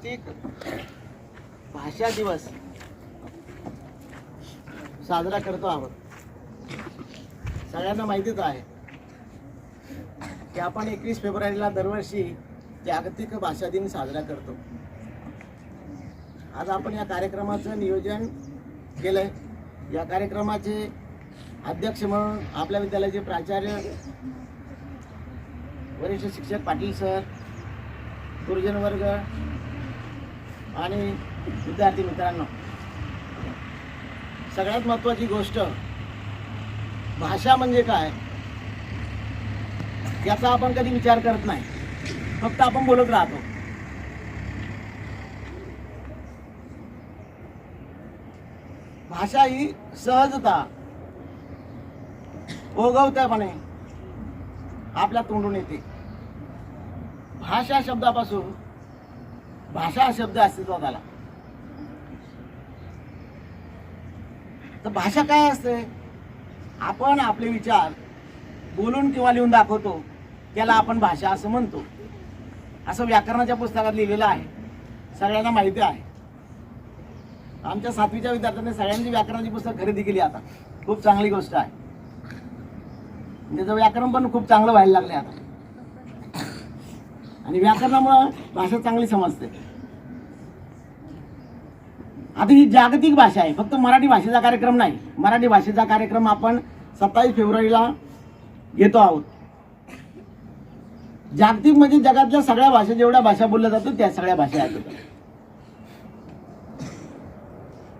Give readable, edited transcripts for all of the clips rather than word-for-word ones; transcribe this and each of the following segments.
जागतिक भाषा दिवस साजरा करतो आहोत. सगळ्यांना माहितीच आहे की आपण 21 फेब्रुवारीला दरवर्षी जागतिक भाषा दिन साजरा करतो. आज आपण या कार्यक्रमाचं नियोजन केलंय. या कार्यक्रमाचे अध्यक्ष म्हणून आपल्या विद्यालयाचे प्राचार्य वरिष्ठ शिक्षक पाटील सर, गुरुजन वर्ग आणि विद्यार्थी मित्रांनो, सगळ्यात महत्त्वाची गोष्ट भाषा म्हणजे काय याचा आपण कधी विचार करत नाही. फक्त आपण बोलत राहतो. भाषा ही सहजता ओघवत्यापणे आपल्या तोंडून येते. भाषा शब्दापासून भाषा हा शब्द अस्तित्वात आला. तर भाषा काय असते? आपण आपले विचार बोलून किंवा लिहून दाखवतो, त्याला आपण भाषा असं म्हणतो. असं व्याकरणाच्या पुस्तकात लिहिलेलं आहे. सगळ्यांना माहिती आहे. आमच्या 7वीच्या विद्यार्थ्यांनी सगळ्यांनी व्याकरणाची पुस्तक खरेदी केली. आता खूप चांगली गोष्ट आहे. त्याचं व्याकरण पण खूप चांगलं व्हायला लागले आता. आणि व्याकरणामुळं भाषा चांगली समजते. आता ही जागतिक भाषा आहे. फक्त मराठी भाषेचा कार्यक्रम नाही. मराठी भाषेचा कार्यक्रम आपण 27 फेब्रुवारीला घेतो आहोत. जागतिक म्हणजे जगातल्या सगळ्या भाषा, जेवढ्या भाषा बोलल्या जातात त्या सगळ्या भाषा आहेत.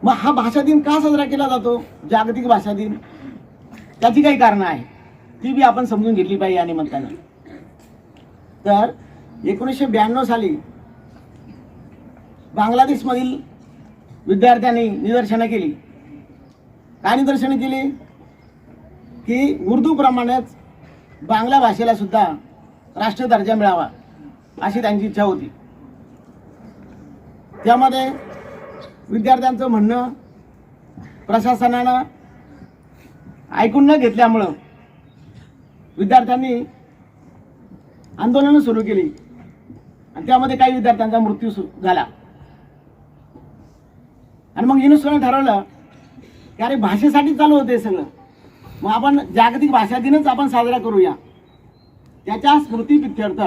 मग हा भाषा दिन का साजरा केला जातो, जागतिक भाषा दिन? त्याची काही कारणं आहे, ती बी आपण समजून घेतली पाहिजे. आणि म्हणताना तर 1992 साली बांगलादेशमधील विद्यार्थ्यांनी निदर्शनं केली. काय निदर्शनं केली? की उर्दू प्रमाणेच बांगला भाषेला सुद्धा राष्ट्रीय दर्जा मिळावा अशी त्यांची इच्छा होती. त्यामध्ये विद्यार्थ्यांचं म्हणणं प्रशासनानं ऐकून न घेतल्यामुळं विद्यार्थ्यांनी आंदोलनं सुरू केली आणि त्यामध्ये काही विद्यार्थ्यांचा मृत्यू झाला. आणि मग युनेस्कोने ठरवलं की अरे भाषेसाठी चालू होते सगळं, मग आपण जागतिक भाषा दिनच आपण साजरा करूया. त्याच्या स्मृतीप्रित्यर्थ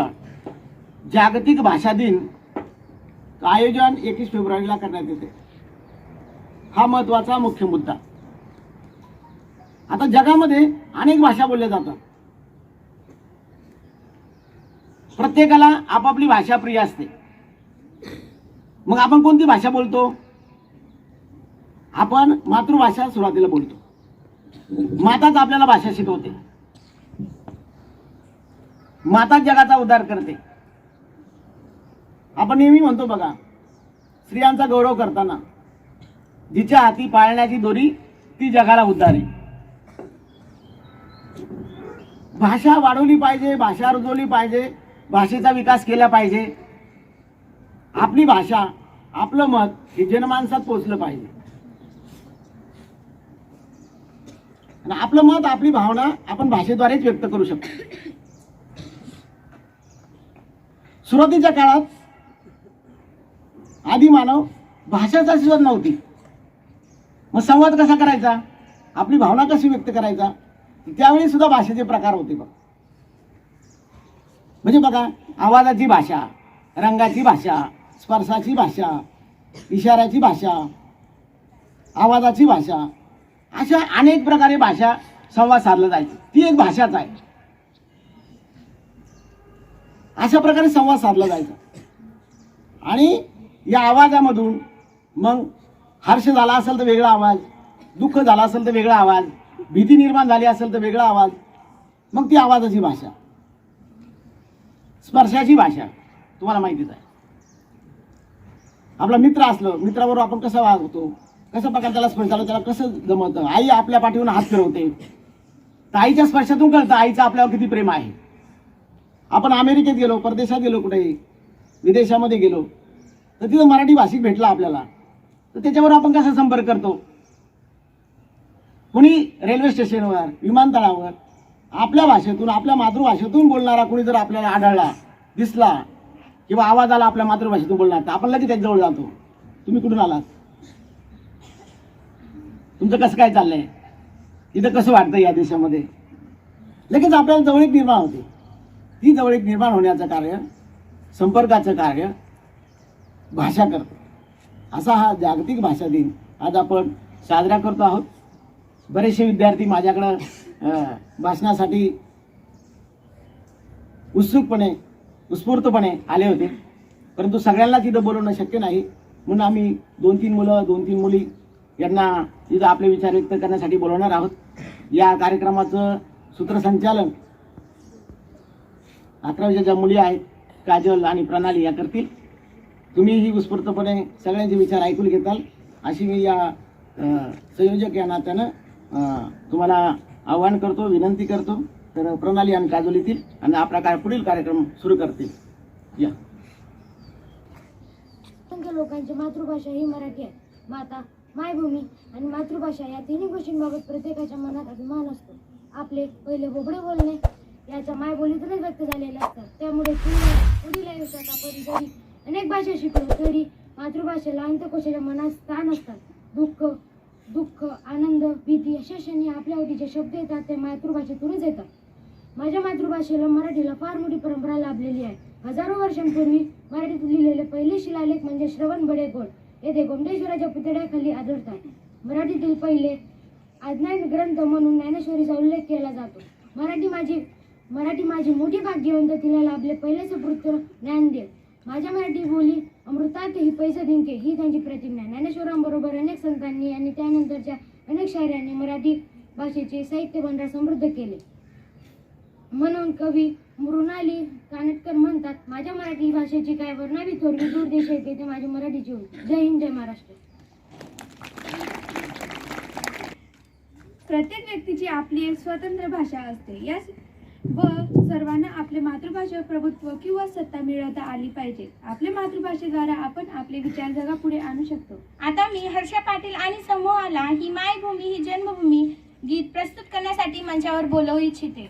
जागतिक भाषा दिन आयोजन 21 फेब्रुवारीला करण्यात येते. हा महत्त्वाचा मुख्य मुद्दा. आता जगामध्ये अनेक भाषा बोलल्या जातात. प्रत्येकाला आपापली भाषा प्रिय असते. मग आपण कोणती भाषा बोलतो? आपण मातृभाषा सुरुवातीला बोलतो. माताच आपल्याला भाषा शिकवते. माताच जगाचा उद्धार करते. आपण नेहमी म्हणतो बघा, स्त्रियांचा गौरव करताना, जिच्या हाती पाळण्याची दोरी ती जगाला उद्धारी. भाषा वाढवली पाहिजे, भाषा रुजवली पाहिजे, भाषेचा विकास केला पाहिजे. आपली भाषा, आपलं मत हे जनमानसात पोचलं पाहिजे. आणि आपलं मत, आपली भावना आपण भाषेद्वारेच व्यक्त करू शकतो. सुरुवातीच्या काळात आदिमानव भाषाच अस्तित्वात नव्हती. मग संवाद कसा करायचा, आपली भावना कशी व्यक्त करायचा? त्यावेळी सुद्धा भाषेचे प्रकार होते. बघ म्हणजे बघा, आवाजाची भाषा, रंगाची भाषा, स्पर्शाची भाषा, इशाऱ्याची भाषा, आवाजाची भाषा, अशा अनेक प्रकारे भाषा संवाद साधला जायचा. ती एक भाषाच आहे. अशा प्रकारे संवाद साधला जायचा. आणि या आवाजामधून मग हर्ष झाला असेल तर वेगळा आवाज, दुःख झाला असेल तर वेगळा आवाज, भीती निर्माण झाली असेल तर वेगळा आवाज. मग ती आवाजाची भाषा. स्पर्शाची भाषा तुम्हाला माहितीच आहे. आपला मित्र असलं, मित्राबरोबर आपण कसं वागतो, कसं प्रकार त्याला स्पर्शाला, त्याला कसं जमतं. आई आपल्या पाठीवरून हात फिरवते, तर आईच्या स्पर्शातून कळतं आईचं आपल्यावर किती प्रेम आहे. आपण अमेरिकेत गेलो, परदेशात गेलो, कुठेही विदेशामध्ये गेलो, तर तिथं मराठी भाषिक भेटला आपल्याला, तर त्याच्यावर आपण कसा संपर्क करतो. कुणी रेल्वे स्टेशनवर, विमानतळावर आपल्या भाषेतून, आपल्या मातृभाषेतून बोलणारा कोणी जर आपल्याला आढळला, दिसला, किंवा आवाज आला आपल्या मातृभाषेतून बोलणार तर आपण लगेच त्याच्याजवळ जातो. तुम्ही कुठून आलात, तुमचं कसं काय चाललंय, तिथं कसं वाटतं या देशामध्ये, लगेच आपल्याला जवळीक निर्माण होते. ती जवळीक निर्माण होण्याचं कार्य, संपर्काचं कार्य भाषा करतो. असा हा जागतिक भाषा दिन आज आपण साजरा करतो आहोत. बरेचसे विद्यार्थी माझ्याकडं भाषणासाठी उत्स्फूर्तपणे आले होते, परंतु सगळ्यांना तिथं बोलवणं शक्य नाही. म्हणून आम्ही 2-3 मुलं 2-3 मुली यांना तिथं आपले विचार व्यक्त करण्यासाठी बोलवणार आहोत. या कार्यक्रमाचं सूत्रसंचालन 11वीच्या ज्या मुली आहेत काजल आणि प्रणाली या करतील. तुम्हीही उत्स्फूर्तपणे सगळ्यांचे विचार ऐकून घेताल अशी मी या संयोजक या नात्यानं तुम्हाला आवाहन करतो, विनंती करतो. तर प्रणाली आणि काजल येतील आणि आपला पुढील कार्यक्रम सुरू करतील. या लोकांची मातृभाषा ही मराठी आहे. माता, मायभूमी आणि मातृभाषा या तिन्ही गोष्टींबाबत प्रत्येकाच्या मनात अभिमान असतो. आपले पहिले बोबडे बोलणे याच्या मायबोलीतूनच व्यक्त झालेले असतात. त्यामुळे पुढील आयुष्यात आपण जरी अनेक भाषा शिकलो तरी मातृभाषेला अंतकोशाच्या मनात स्थान असतात. दुःख, आनंद, भीती अशा क्षणी आपल्या आवडीचे शब्द येतात ते मातृभाषेतूनच येतात. माझ्या मातृभाषेला मराठीला फार मोठी परंपरा लाभलेली आहे. हजारो वर्षांपूर्वी मराठीत लिहिलेले पहिले शिलालेख म्हणजे श्रवण बडेगोड येथे गोमटेश्वराच्या पुतळ्याखाली आढळतात. मराठीतील पहिले आज्ञा ग्रंथ म्हणून ज्ञानेश्वरीचा उल्लेख केला जातो. मराठी माझी मोठी भाग्यवंत, तिला लाभले पहिले सुपुत्र ज्ञानदेव. माझ्या मराठी बोली अमृतात ही पैसे दिंके ही त्यांची प्रतिज्ञा. ज्ञानेश्वरांबरोबर अनेक संतांनी आणि त्यानंतरच्या अनेक शायरांनी मराठी भाषेचे साहित्य भंडार समृद्ध केले. म्हणून कवी मृणाली कानटकर म्हणतात, माझ्या मराठी भाषेची काय वर्णावी थोरवी, दूर देश येते ते माझी मराठीची होती. जय हिंद, जय महाराष्ट्र. प्रत्येक व्यक्तीची आपली एक स्वतंत्र भाषा असते व सर्वांना आपल्या मातृभाषेवर प्रभुत्व किंवा सत्ता मिळवता आली पाहिजे. आपल्या मातृभाषेद्वारे आपण आपले विचार जगापुढे आणू शकतो. आता मी हर्षा पाटील आणि समूहाला ही मायभूमी ही जन्मभूमी गीत प्रस्तुत करण्यासाठी मंचावर बोलवू इच्छिते.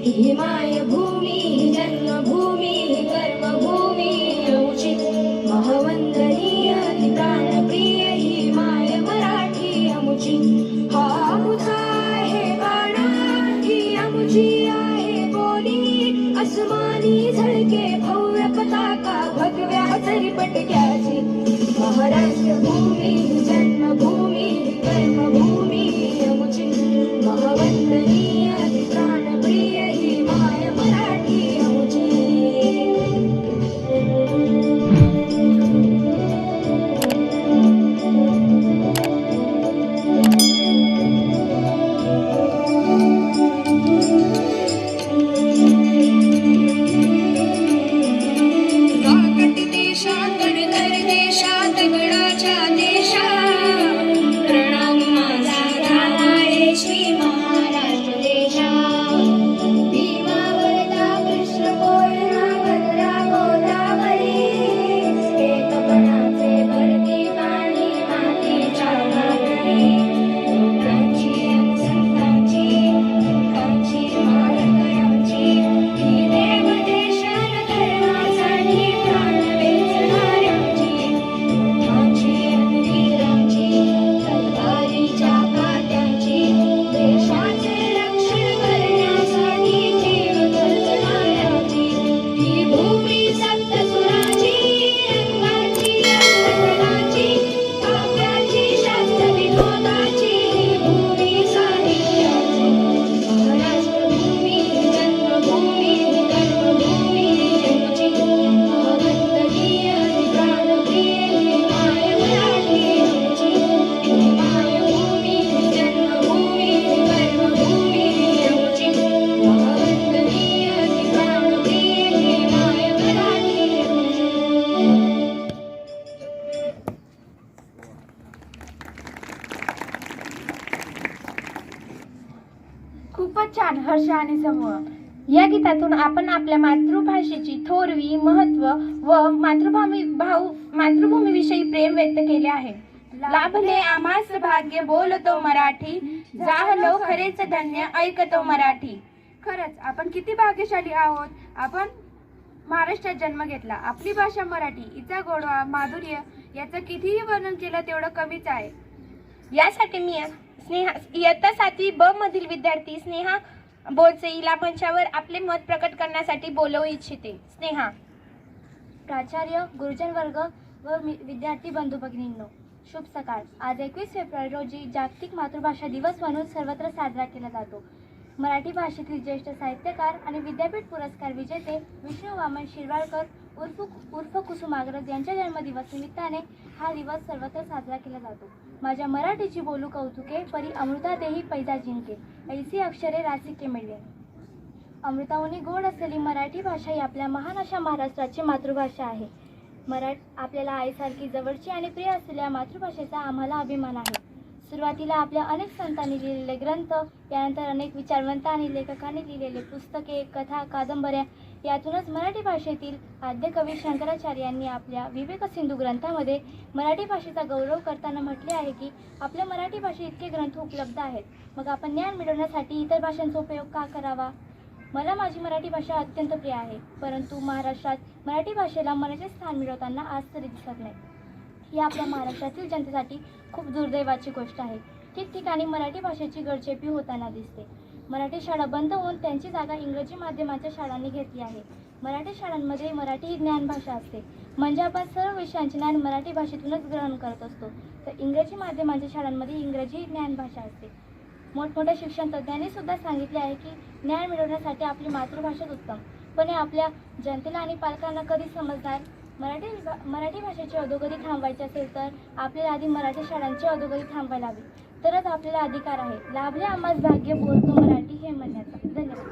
ही मायभूमी जन्मभूमी कर्मभूमी अमुची महवंदनीय प्राणप्रिय ही माय मराठी अमुची. हा अमुचा आहे बाणा ही अमुची आहे बोली, अस्मानी झळके भव्य पताका भगव्या झरीपटक्याची. महाराष्ट्र भूमी जन्मभूमी कर्मभूमी अमुची महवंदनीय प्राणप्रिय ही माय मराठी अमुची. खूपच छान हर्ष आणि समूह. या गीतातून आपण आपल्या मातृभाषेची थोरवी, महत्व व मातृभूमीविषयी प्रेम व्यक्त केले आहे. लाभले आम्हास भाग्य बोलतो मराठी, जाहलो खरेच धन्य ऐकतो मराठी. खरंच आपण किती भाग्यशाली आहोत. आपण महाराष्ट्रात जन्म घेतला. आपली भाषा मराठी, हिचा गोडवा, माधुर्य याचं कितीही वर्णन केलं तेवढं कमीच आहे. यासाठी मी स्नेहा इयत्ता 7वी ब मधील विद्यार्थी स्नेहा बोलचे हिला मंचावर आपले मत प्रकट करण्यासाठी बोलवू इच्छिते. स्नेहा. प्राचार्य, गुरुजन वर्ग व विद्यार्थी बंधू भगिनींनो, शुभ सकाळ. आज 21 फेब्रुवारी रोजी जागतिक मातृभाषा दिवस म्हणून सर्वत्र साजरा केला जातो. मराठी भाषेतील ज्येष्ठ साहित्यकार आणि विद्यापीठ पुरस्कार विजेते विष्णू वामन शिरवाडकर उर्फ कुसुमाग्रज यांच्या जन्मदिवस निमित्ताने हा दिवस सर्वत्र साजरा केला जातो. माझ्या मराठीची बोलू कौतुके, परी अमृता देही पैजा जिंके, ऐसी अक्षरे रासिके मिळले. अमृताहुनी गोड असलेली मराठी भाषा ही आपल्या महान अशा महाराष्ट्राची मातृभाषा आहे. आपल्याला आईसारखी जवळची आणि प्रिय असलेल्या मातृभाषेचा आम्हाला अभिमान आहे. सुरुवातीला आपल्या अनेक संतांनी लिहिलेले ग्रंथ, यानंतर अनेक विचारवंत आणि लेखकांनी लिहिलेले पुस्तके, कथा, कादंबऱ्या, यातूनच मराठी भाषेतील आद्य कवी शंकराचार्यांनी आपल्या विवेक सिंधू ग्रंथामध्ये मराठी भाषेचा गौरव करताना म्हटले आहे की आपल्या मराठी भाषेत इतके ग्रंथ उपलब्ध आहेत, मग आपण ज्ञान मिळवण्यासाठी इतर भाषांचा उपयोग का करावा. मला माझी मराठी भाषा अत्यंत प्रिय आहे, परंतु महाराष्ट्रात मराठी भाषेला मनाचे स्थान मिळवताना आज तरी दिसत नाही. ही आपल्या महाराष्ट्रातील जनतेसाठी खूप दुर्दैवाची गोष्ट आहे. ठिकठिकाणी मराठी भाषेची गळचेपी होताना दिसते. मराठी शाळा बंद होऊन त्यांची जागा इंग्रजी माध्यमाच्या शाळांनी घेतली आहे. मराठी शाळांमध्ये मराठी ही ज्ञान भाषा असते, म्हणजे आपण सर्व विषयांचे ज्ञान मराठी भाषेतूनच ग्रहण करत असतो. तर इंग्रजी माध्यमाच्या शाळांमध्ये इंग्रजी ही ज्ञान भाषा असते. मोठमोठ्या शिक्षण तज्ज्ञांनी सुद्धा सांगितले आहे की ज्ञान मिळवण्यासाठी आपली मातृभाषाच उत्तम, पण हे आपल्या जनतेला आणि पालकांना कधी समजणार. मराठी भाषेची अधोगती थांबवायची असेल तर आपल्याला आधी मराठी शाळांची अधोगती थांबवायला हवी, तरच आपल्याला अधिकार आहे. लाभले आम्हास भाग्य बोलतो मराठी हे म्हणण्याचा. धन्यवाद.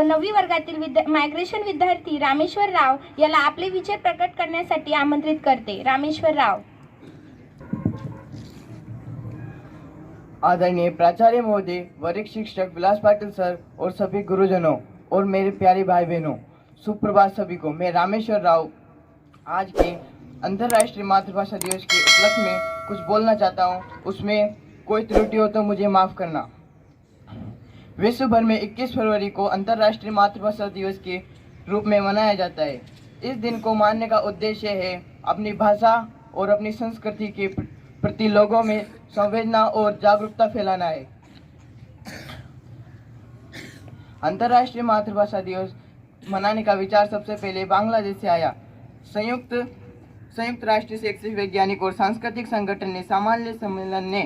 नववी वर्गातील मायग्रेशन विद्यार्थी रामेश्वर राव याला आपले विचार प्रकट करण्यासाठी आमंत्रित करते. रामेश्वर राव. आदरणीय प्राचार्य महोदय, वरिष्ठ शिक्षक विलास पाटिल सर और सभी गुरुजनों और मेरे प्यारे भाई बहनों, सुप्रभात सभी को। मैं रामेश्वर राव आज के अंतर्राष्ट्रीय मातृभाषा दिवस के उपलक्ष्य में कुछ बोलना चाहता हूँ। उसमें कोई त्रुटि हो तो मुझे माफ़ करना। विश्व भर में 21 फरवरी को अंतर्राष्ट्रीय मातृभाषा दिवस के रूप में मनाया जाता है। इस दिन को मानने का उद्देश्य है अपनी भाषा और अपनी संस्कृति के प्रति लोगों में संवेदना और जागरूकता फैलाना है। अंतर्राष्ट्रीय मातृभाषा दिवस मनाने का विचार सबसे पहले बांग्लादेश से आया। संयुक्त राष्ट्र शैक्षिक वैज्ञानिक और सांस्कृतिक संगठन ने सामान्य सम्मेलन ने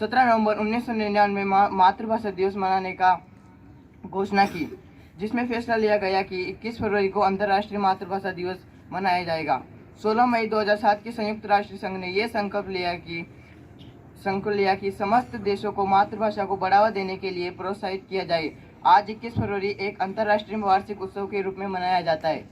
17 नवंबर 1999 में मातृभाषा दिवस मनाने का घोषणा की, जिसमें फैसला लिया गया कि 21 फरवरी को अंतर्राष्ट्रीय मातृभाषा दिवस मनाया जाएगा। 16 मई 2007 की संयुक्त राष्ट्र संघ ने यह संकल्प लिया कि समस्त देशों को मातृभाषा को बढ़ावा देने के लिए प्रोत्साहित किया जाए। आज 21 फरवरी एक अंतर्राष्ट्रीय वार्षिक उत्सव के रूप में मनाया जाता है।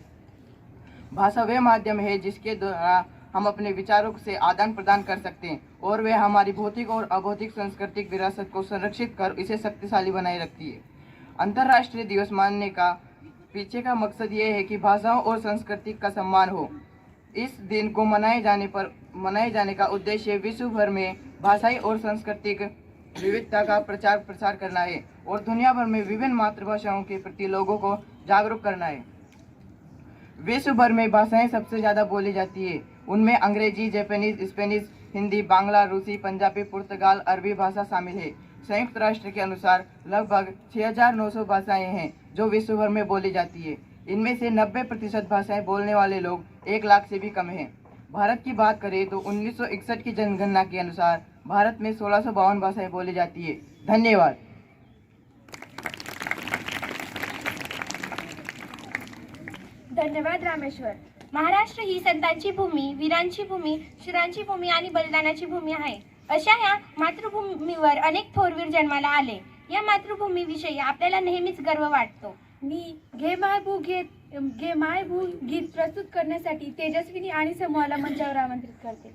भाषा वह माध्यम है जिसके द्वारा हम अपने विचारों से आदान प्रदान कर सकते हैं और वह हमारी भौतिक और अभौतिक सांस्कृतिक विरासत को संरक्षित कर इसे शक्तिशाली बनाए रखती है। अंतर्राष्ट्रीय दिवस मानने का पीछे का मकसद ये है कि भाषाओं और संस्कृति का सम्मान हो। इस दिन को मनाए जाने का उद्देश्य विश्व भर में भाषाई और सांस्कृतिक विविधता का प्रचार प्रसार करना है और दुनिया भर में विभिन्न मातृभाषाओं के प्रति लोगों को जागरूक करना है। विश्व भर में भाषाएं सबसे ज़्यादा बोली जाती है। उनमें अंग्रेजी, जापानीज, स्पेनिश, हिंदी, बांग्ला, रूसी, पंजाबी, पुर्तगाल, अरबी भाषा शामिल है। संयुक्त राष्ट्र के अनुसार लगभग 6900 भाषाएं हैं जो विश्व भर में बोली जाती है। इनमें से 90% भाषाएं बोलने वाले लोग 1 लाख से भी कम हैं। भारत की बात करें तो 1961 की जनगणना के अनुसार भारत में 1652 भाषाएं बोली जाती है। धन्यवाद। धन्यवाद रामेश्वर। महाराष्ट्र ही संतांची भूमी, वीरांची भूमी, शूरांची भूमी आणि बलिदानाची भूमी आहे। अशा या मातृभूमीवर अनेक थोरवीर जन्माला आले। या मातृभूमीविषयी आपल्याला नेहमीच गर्व वाटतो। मी घे माय भू गीत प्रस्तुत करण्यासाठी तेजस्विनी आणि समूहाला मंचावर आमंत्रित करते।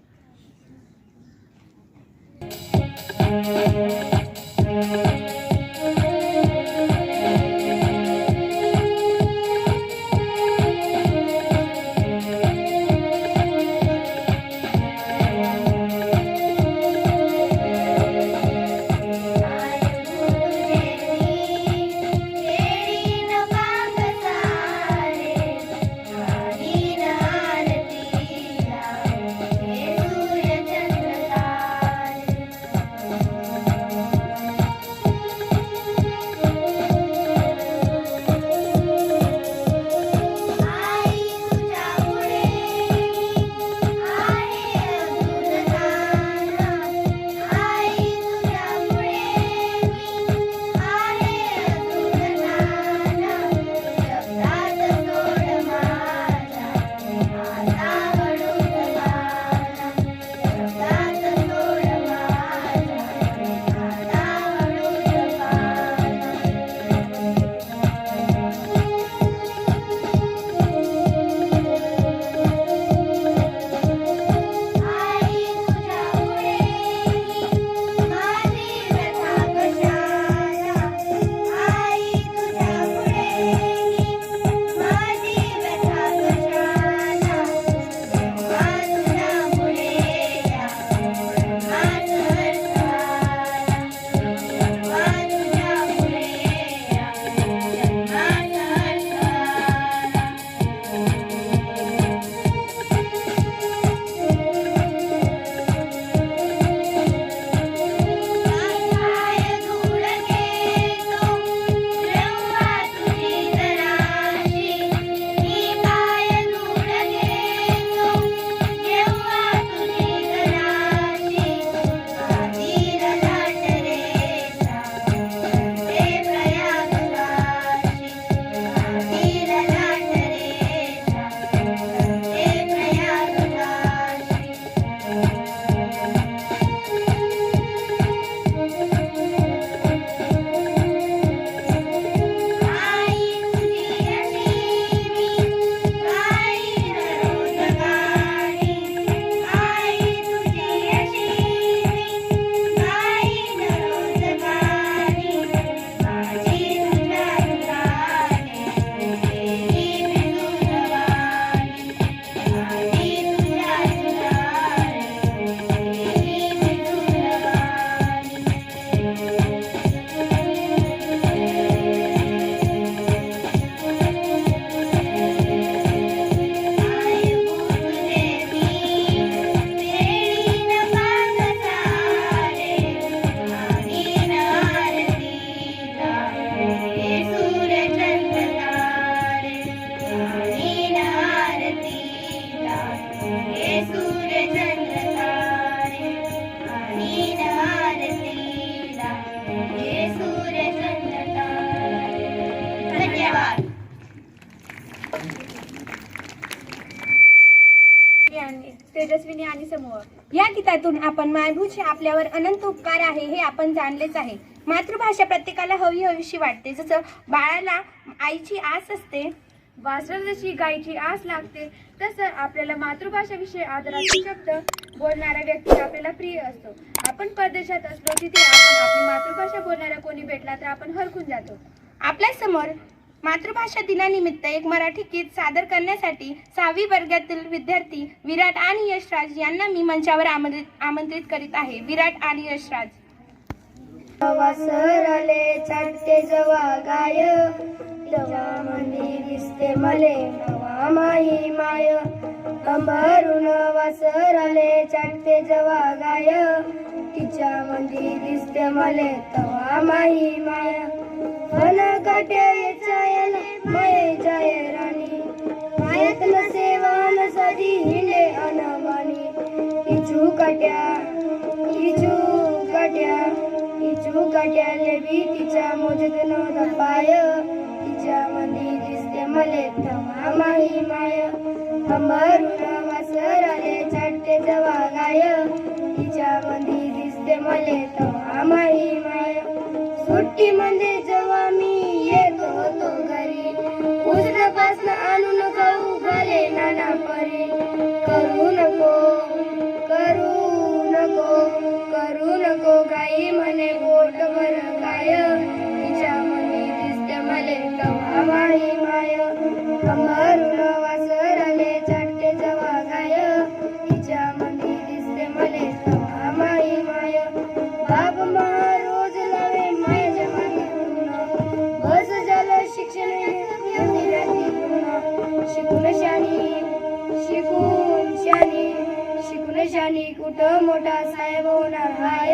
तेजस्विनी आणि समूह. या गीतातून आपण मायभूचे आपल्यावर अनंत उपकार आहे हे आपण जाणलेच आहे. मातृभाषा प्रत्येकाला हवी हवीशी वाटते. जसं बाळाला आईची आस असते, वासराला जशी गायीची आस लागते, तसं आपल्याला मातृभाषेविषयी आदराचे शब्द बोलणारा व्यक्ती आपल्याला प्रिय असतो. आपण परदेशात असलो तिथे आपण आपली मातृभाषा बोलणारा कोणी भेटला तर आपण हरखून जातो. आपल्या समोर मातृभाषा दिनानिमित्त एक मराठी गीत सादर करण्यासाठी 6वी वर्गातील विद्यार्थी विराट आणि यशराज यांना मी मंचावर आमंत्रित करीत आहे. विराट आणि यशराज. वासरले चटके जवा गाय तेव्हा मंदी दिसते मले नवा माही माय अंबरून वासरले चटके जवा गाय तिच्या मंदी दिसते मले तवा माही माय अन काट्या चायल मये जाय राणी मायात सेवान सदी हिंडे अनवाणी इचू काट्या काट्याले बी तिच्या मोजत न पाय तिच्या मंदी दिसते मले तवा माही माय अंबरून वासरले चटके जवा गाय तिच्या मंदी दिसते मले तवा माही माय सुट्टी मध्ये जेव्हा मी येत होतो घरी उजरापासन आणून खाऊ घाले नाना परी करू नको गाई शिकून शानी कुठं मोठा साहेब होणार हाय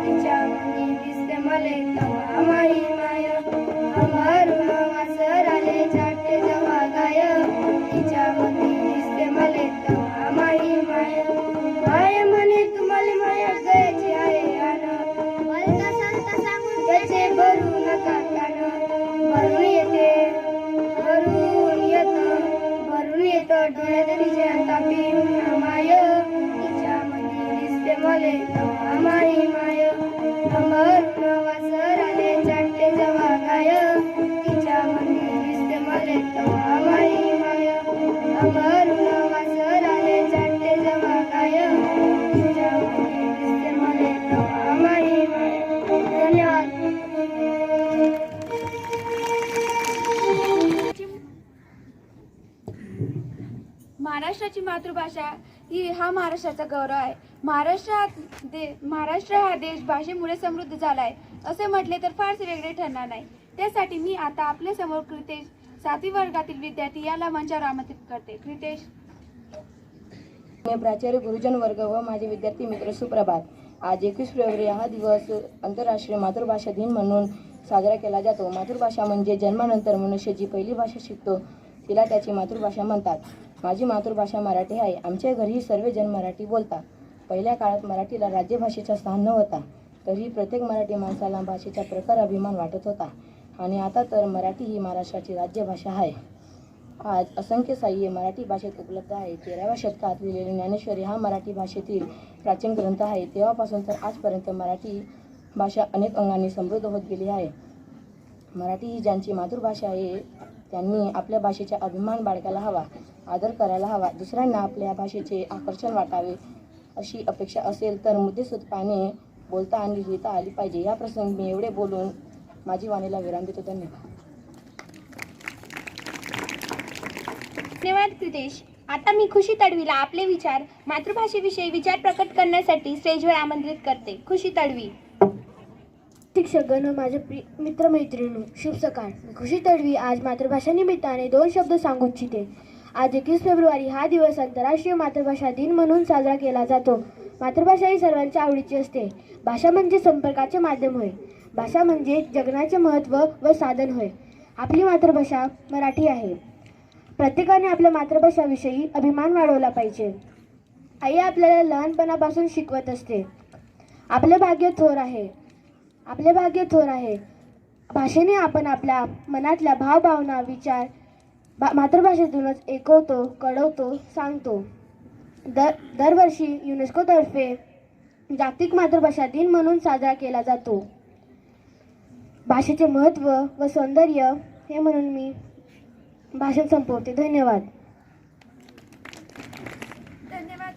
तिच्या मनी दिसते मले तवा माही माय अमरून वासर आले चाटे जवा गाय तिच्या मनी दिसते मले तवा माही माय माय म्हणे तुम्हाला माया गयाची आहे आन बोलता सांगता सांगून त्याचे भरू नका कान भरून येतं डोळ्यात तिच्या तापी माय तिच्या मध्ये दिसते मले तवा माही माय अमरून वासर आले चाटे जवा गाय तिच्या मध्ये दिसते मले तवा माही माय अमरून वासर आले चाटे जवा गाय तिच्या मध्ये दिसते मले तवा माही माय. धन्यवाद. महाराष्ट्राची मातृभाषा हा महाराष्ट्राचा गौरव आहे. महाराष्ट्र हा देश भाषेमुळे समृद्ध झाला आहे असे म्हटले तर फारसे वेगळे ठरणार नाही. त्यासाठी मी आता आपल्या समोर कृतेश 7वी वर्गातील विद्यार्थी याला मंचावर आमंत्रित करते. कृतेश. प्राचार्य, गुरुजन वर्ग व माझे विद्यार्थी मित्र, सुप्रभात. आज 21 फेब्रुवारी हा दिवस आंतरराष्ट्रीय मातृभाषा दिन म्हणून साजरा केला जातो. मातृभाषा म्हणजे जन्मानंतर मनुष्य जी पहिली भाषा शिकतो तिला त्याची मातृभाषा म्हणतात. माझी मातृभाषा मराठी आहे. आमच्या घरीही सर्वजण मराठी बोलतात. पहिल्या काळात मराठीला राज्यभाषेचा स्थान नव्हता, तरी प्रत्येक मराठी माणसाला भाषेचा प्रखर अभिमान वाटत होता. आणि आता तर मराठी ही महाराष्ट्राची राज्यभाषा आहे. आज असंख्य साहित्य मराठी भाषेत उपलब्ध आहे. 13व्या शतकात लिहिलेली ज्ञानेश्वरी हा मराठी भाषेतील प्राचीन ग्रंथ आहे. तेव्हापासून तर आजपर्यंत मराठी भाषा अनेक अंगांनी समृद्ध होत गेली आहे. मराठी ही ज्यांची मातृभाषा आहे त्यांनी आपल्या भाषेचा अभिमान बाळगायला हवा, आदर करायला हवा. दुसऱ्यांना आपल्या भाषेचे आकर्षण वाटावे अशी अपेक्षा असेल तर मुद्देसूदपणे बोलता आणि लिहिता आली पाहिजे. या प्रसंगी मी एवढे बोलून माझी वाणीला विराम देतो. धन्यवाद. धन्यवाद कृतेश. आता मी खुशी तडवीला आपले विचार मातृभाषेविषयी विचार प्रकट करण्यासाठी स्टेजवर आमंत्रित करते. खुशी तडवी. शिक्षकगण, माझे मित्रमैत्रिणी, शुभ सकाळ. मी खुशी तडवी आज मातृभाषा निमित्ताने 2 शब्द सांगू इच्छिते. आज 21 फेब्रुवारी हा दिवस आंतरराष्ट्रीय मातृभाषा दिन म्हणून साजरा केला जातो. मातृभाषा ही सर्वांच्या आवडीची असते. भाषा म्हणजे संपर्काचे माध्यम होय. भाषा म्हणजे जगण्याचे महत्त्व व साधन होय. आपली मातृभाषा मराठी आहे. प्रत्येकाने आपल्या मातृभाषाविषयी अभिमान वाढवला पाहिजे. आई आपल्याला लहानपणापासून शिकवत असते. आपले भाग्य थोर आहे. भाषेने आपण आपल्या मनातल्या भावभावना, विचार मातृभाषेतूनच ऐकवतो, कळवतो, सांगतो. दरवर्षी युनेस्कोतर्फे जागतिक मातृभाषा दिन म्हणून साजरा केला जातो. भाषेचे महत्त्व व सौंदर्य हे म्हणून मी भाषण संपवते. धन्यवाद. धन्यवाद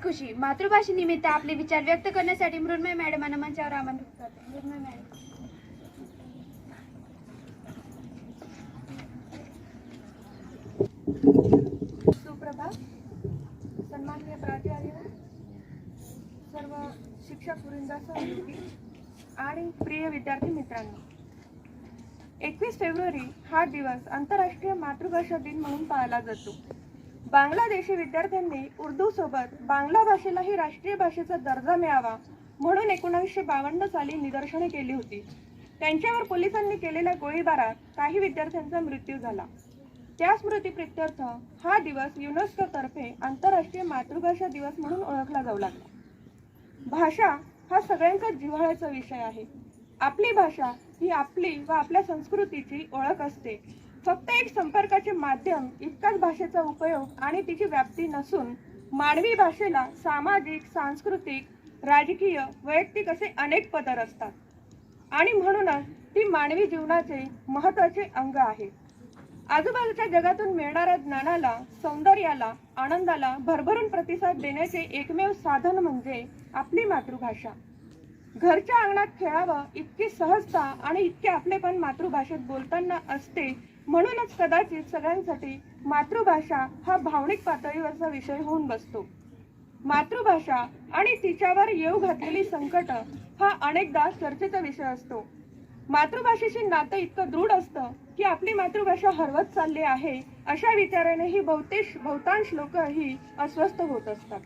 खुशी. मातृभाषेनिमित्त आपले विचार व्यक्त करण्यासाठी मृण्मय मॅडमांना मंचावर आमंत्रित करते. मृण्मय मॅडम. सुप्रभात. सन्माननीय प्राचार्य, सर्व शिक्षक वृंद, सहयोगी आणि प्रिय विद्यार्थी मित्रांनो, 21 फेब्रुवारी हा दिवस आंतरराष्ट्रीय मातृभाषा दिन म्हणून पाळला जातो. बांगलादेशी विद्यार्थ्यांनी उर्दू सोबत बांगला भाषेलाही राष्ट्रीय भाषेचा दर्जा मिळावा म्हणून 1952 साली निदर्शने केली होती. त्यांच्यावर पोलिसांनी केलेल्या गोळीबारात काही विद्यार्थ्यांचा मृत्यू झाला. त्या स्मृतिप्रित्यर्थ हा दिवस युनेस्कोतर्फे आंतरराष्ट्रीय मातृभाषा दिवस म्हणून ओळखला जाऊ लागला. भाषा हा सगळ्यांचा जिव्हाळ्याचा विषय आहे. आपली भाषा ही आपली व आपल्या संस्कृतीची ओळख असते. फक्त एक संपर्काचे माध्यम इतकाच भाषेचा उपयोग आणि तिची व्याप्ती नसून मानवी भाषेला सामाजिक, सांस्कृतिक, राजकीय, वैयक्तिक असे अनेक पदर असतात आणि म्हणूनच ती मानवी जीवनाचे महत्त्वाचे अंग आहे. आजूबाजूच्या जगातून मिळणाऱ्या ज्ञानाला, सौंदर्याला, आनंदाला भरभरून प्रतिसाद देण्याचे एकमेव साधन म्हणजे आपली मातृभाषा. घरच्या अंगणात खेळावं इतकी सहजता आणि इतके आपलेपण मातृभाषेत बोलताना असते. म्हणूनच कदाचित सगळ्यांसाठी मातृभाषा हा भावनिक पातळीवरचा विषय होऊन बसतो. मातृभाषा आणि तिच्यावर येऊ घातलेली संकट हा अनेकदा चर्चेचा विषय असतो. मातृभाषेशी नातं इतकं दृढ असतं की आपली मातृभाषा हरवत चालली आहे अशा विचाराने ही बहुतांश लोक ही अस्वस्थ होत असतात.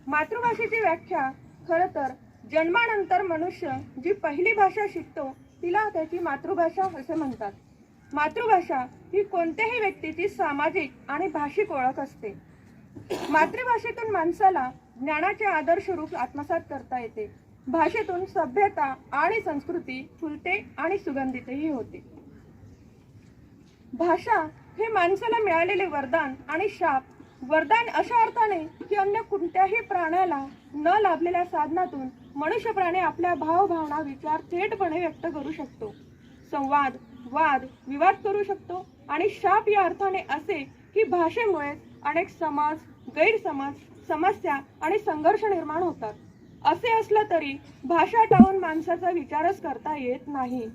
मातृभाषेची व्याख्या खरं तर जन्मानंतर मनुष्य जी पहिली भाषा शिकतो तिला त्याची मातृभाषा असे म्हणतात. मातृभाषा ही कोणत्याही व्यक्तीची सामाजिक आणि भाषिक ओळख असते. मातृभाषेतून माणसाला ज्ञानाचे आदर्श रूप आत्मसात करता येते. भाषेतून सभ्यता आणि संस्कृती फुलते आणि सुगंधितही होते. भाषा हे माणसाला मिळालेले वरदान आणि शाप. वरदान अशा अर्थाने की अन्य कोणत्याही प्राण्याला न लाभलेल्या साधनातून मनुष्य प्राणी आपल्या भावभावना विचार थेटपणे व्यक्त करू शकतो. संवाद वाद विवाद करू शकतो. आणि शाप या अर्थाने असे की भाषेमुळे अनेक समज गैरसमज समस्या आणि संघर्ष निर्माण होतात. असे असलं तरी भाषा टाळून माणसाचा विचारच करता येत नाही.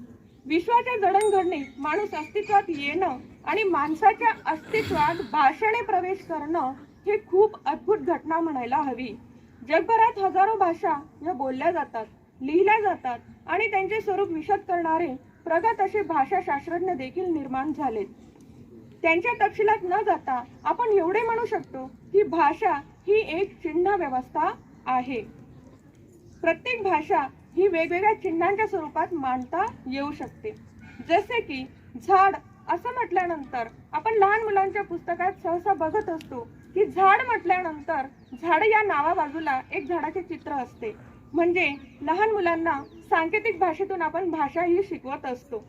विश्वाच्या जडणघडणीत माणूस अस्तित्वात येणं आणि माणसाच्या अस्तित्वात भाषेने प्रवेश करणं हे खूप अद्भुत घटना म्हणायला हवी. जगभरात हजारो भाषा या बोलल्या जातात, लिहिल्या जातात आणि त्यांचे स्वरूप विशद करणारे प्रगत असे भाषाशास्त्रज्ञ देखील निर्माण झालेत. त्यांच्या तपशिलात न जाता आपण एवढे म्हणू शकतो की भाषा ही एक चिन्ह व्यवस्था आहे. प्रत्येक भाषा ही वेगवेगळ्या चिन्हांच्या स्वरूपात मांडता येऊ शकते. जसे की झाड असं म्हटल्यानंतर आपण लहान मुलांच्या पुस्तकात सहसा बघत असतो की झाड म्हटल्यानंतर झाड या नावा बाजूला एक झाडाचे चित्र असते. म्हणजे लहान मुलांना सांकेतिक भाषेतून आपण भाषा ही शिकवत असतो.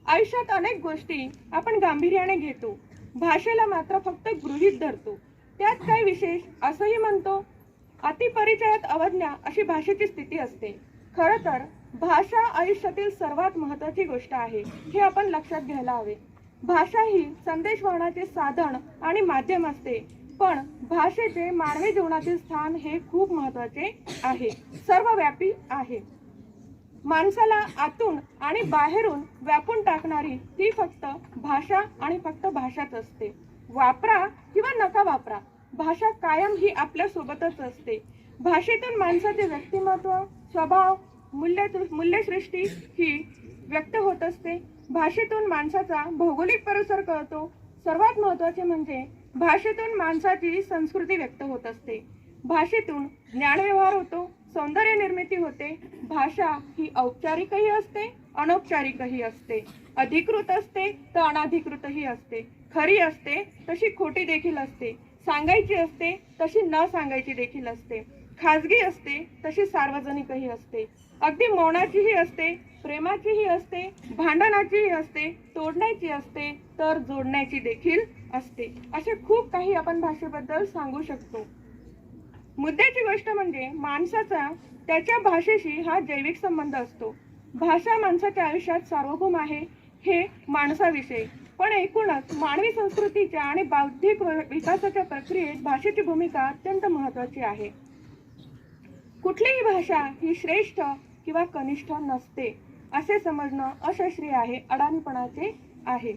आयुष्यात अनेक गोष्टी आपण गांभीर्याने घेतो, भाषेला मात्र फक्त गृहीत धरतो. त्यात काय विशेष असंही म्हणतो. अतिपरिचयात अवज्ञा अशी भाषेची स्थिती असते. खरं तर भाषा आयुष्यातील सर्वात महत्त्वाची गोष्ट आहे हे आपण लक्षात घ्यायला हवे. भाषा ही संदेशवहनाचे साधन आणि माध्यम असते, पण भाषेचे मानवी जीवनातील स्थान हे खूप महत्त्वाचे आहे, सर्वव्यापी आहे. माणसाला आतून आणि बाहेरून व्यापून टाकणारी ती फक्त भाषा आणि फक्त भाषाच असते. वापरा किंवा नका वापरा, भाषा कायम ही आपल्या सोबतच असते. भाषेतून माणसाचे व्यक्तिमत्व स्वभाव मूल्यसृष्टी ही व्यक्त होत असते. भाषेतून माणसाचा भौगोलिक परिसर कळतो. सर्वात महत्त्वाचे म्हणजे भाषेतून माणसाची संस्कृती व्यक्त होत असते. भाषेतून ज्ञानव्यवहार होतो, सौंदर्य निर्मिती होते. भाषा ही औपचारिकही असते, अनौपचारिकही असते, अधिकृत असते तर अनधिकृतही असते, खरी असते तशी खोटी देखील असते, सांगायची असते तशी न सांगायची देखील असते, खाजगी असते तशी सार्वजनिकही असते, अगदी मौनाचीही असते, प्रेमाचीही असते, भांडणाचीही असते, तोडण्याची असते तर जोडण्याची देखील असते. असे खूप काही आपण भाषेबद्दल सांगू शकतो. मुद्द्याची गोष्ट म्हणजे माणसाचा त्याच्या भाषेशी हा जैविक संबंध असतो. भाषा माणसाच्या आयुष्यात सार्वभौम आहे हे माणसाविषयी, पण एकूणच मानवी संस्कृतीच्या आणि बौद्धिक विकासाच्या प्रक्रियेत भाषेची भूमिका अत्यंत महत्त्वाची आहे. कुठलीही भाषा ही श्रेष्ठ किंवा कनिष्ठ नसते असे समजणं अशास्त्रीय आहे, अडाणीपणाचे आहे.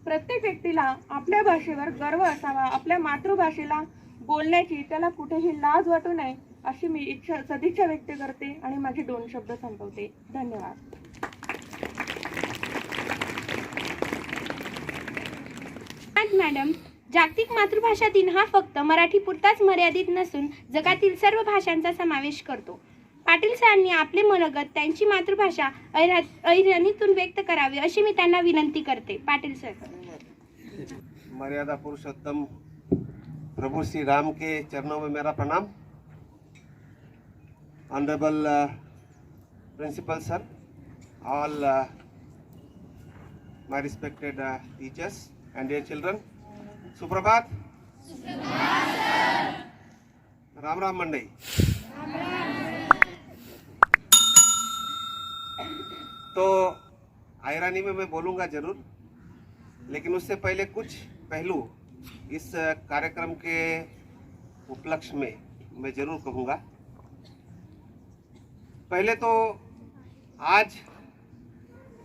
प्रत्येक व्यक्तीला आपल्या भाषेवर गर्व असावा, आपल्या मातृभाषेला बोलण्याची त्याला कुठेही लाज वाटू नये अशी मी सदिच्छा व्यक्त करते आणि माझे 2 शब्द संपवते. धन्यवाद. मॅडम, जागतिक मातृभाषा दिन हा फक्त मराठी पुरताच मर्यादित नसून जगातील सर्व भाषांचा समावेश करतो. पाटील सरांनी आपले मनोगत त्यांची मातृभाषा अहिराणीतून व्यक्त करावे अशी मी त्यांना विनंती करते. पाटील सर. मर्यादा पुरुषोत्तम प्रभु श्री राम के चरणों में मेरा प्रणाम. Honourable principal sir, all my respected teachers and dear children, सुप्रभात. राम राम मंडई. तो आयरानी में मैं बोलूँगा जरूर, लेकिन उससे पहले कुछ पहलू इस कार्यक्रम के उपलक्ष्य में मैं जरूर कहूँगा. पहले तो आज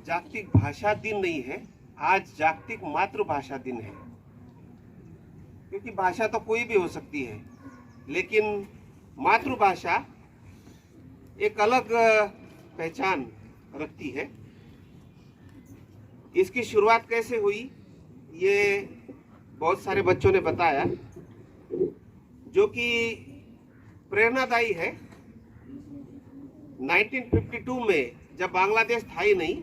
जागतिक भाषा दिन नहीं है, आज जागतिक मातृभाषा दिन है. क्योंकि भाषा तो कोई भी हो सकती है, लेकिन मातृभाषा एक अलग पहचान रखती है। इसकी शुरुआत कैसे हुई ये बहुत सारे बच्चों ने बताया, जो कि प्रेरणादायी है। 1952 में जब बांग्लादेश था ही नहीं,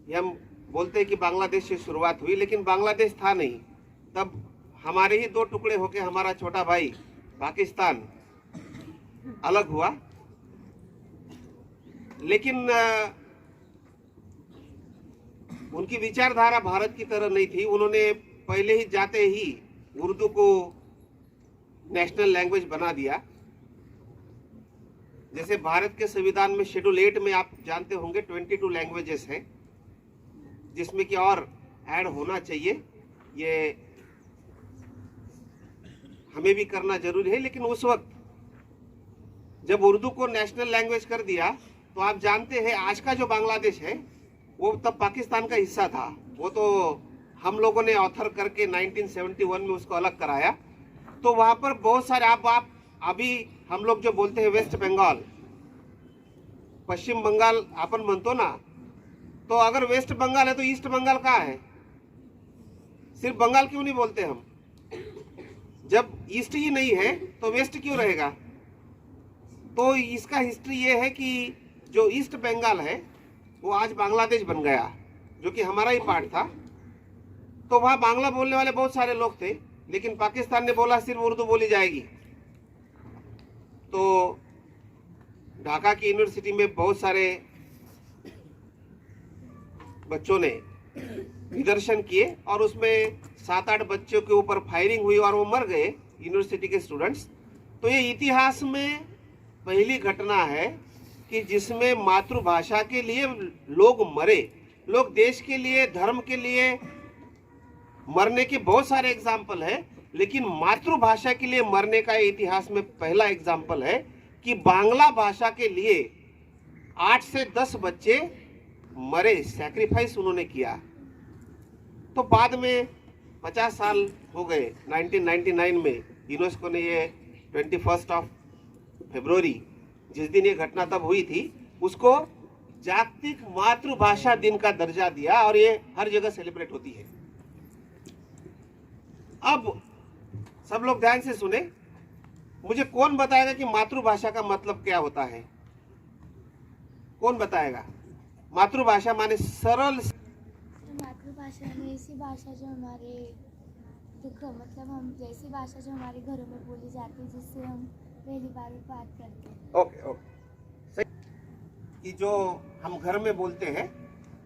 ये हम बोलते हैं कि बांग्लादेश से शुरुआत हुई, लेकिन बांग्लादेश था नहीं। तब हमारे ही दो टुकड़े होके हमारा छोटा भाई पाकिस्तान अलग हुआ। लेकिन उनकी विचारधारा भारत की तरह नहीं थी। उन्होंने पहले ही जाते ही उर्दू को नेशनल लैंग्वेज बना दिया। जैसे भारत के संविधान में शेड्यूल 8 में आप जानते होंगे 22 लैंग्वेजेस हैं, जिसमें कि और ऐड होना चाहिए। ये हमें भी करना जरूरी है। लेकिन उस वक्त जब उर्दू को नेशनल लैंग्वेज कर दिया तो आप जानते हैं आज का जो बांग्लादेश है वो तब पाकिस्तान का हिस्सा था। वो तो हम लोगों ने ऑथर करके 1971 में उसको अलग कराया। तो वहां पर बहुत सारे आप अभी हम लोग जो बोलते हैं वेस्ट बंगाल, पश्चिम बंगाल अपन म्हणतो ना, तो अगर वेस्ट बंगाल है तो ईस्ट बंगाल कहाँ है? सिर्फ बंगाल क्यों नहीं बोलते हम? जब ईस्ट ही नहीं है तो वेस्ट क्यों रहेगा? तो इसका हिस्ट्री ये है कि जो ईस्ट बंगाल है वो आज बांग्लादेश बन गया, जो कि हमारा ही पार्ट था। तो वहाँ बांग्ला बोलने वाले बहुत सारे लोग थे, लेकिन पाकिस्तान ने बोला सिर्फ उर्दू बोली जाएगी। तो ढाका की यूनिवर्सिटी में बहुत सारे बच्चों ने निदर्शन किए और उसमें 7-8 बच्चों के ऊपर फायरिंग हुई और वो मर गए, यूनिवर्सिटी के स्टूडेंट्स। तो ये इतिहास में पहली घटना है कि जिसमें मातृभाषा के लिए लोग मरे। लोग देश के लिए, धर्म के लिए मरने के बहुत सारे एग्जाम्पल है, लेकिन मातृभाषा के लिए मरने का इतिहास में पहला एग्जाम्पल है कि बांग्ला भाषा के लिए 8 से 10 बच्चे मरे, सैक्रिफाइस उन्होंने किया। तो बाद में 50 साल हो गए, 1999 में यूनेस्को ने ये 21 फरवरी जिस दिन ये घटना तब हुई थी उसको जागतिक मातृभाषा दिन का दर्जा दिया और ये हर जगह सेलिब्रेट होती है। अब सब लोग ध्यान से सुने, मुझे कौन बताएगा कि मातृभाषा का मतलब क्या होता है? कौन बताएगा? मातृभाषा माने सरल। मातृभाषा में ऐसी भाषा जो हमारे मतलब हम जैसी भाषा जो हमारे घरों में बोली जाती है, जिससे हम पहली बार बात करते हैं। ओके सही कि जो हम घर में बोलते हैं।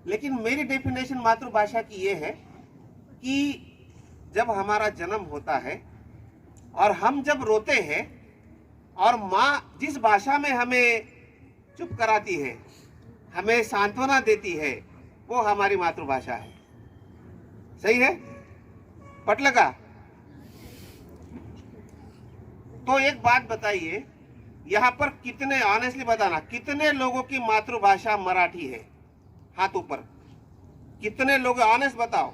लेकिन मेरी डेफिनेशन मातृभाषा की ये है कि जब हमारा जन्म होता है और हम जब रोते हैं और माँ जिस भाषा में हमें चुप कराती है, हमें सांत्वना देती है, वो हमारी मातृभाषा है। सही है? पटल का? तो एक बात बताइए, यहाँ पर कितने, ऑनेस्टली बताना, कितने लोगों की मातृभाषा मराठी है? हाथ ऊपर। कितने लोग? ऑनेस्ट बताओ।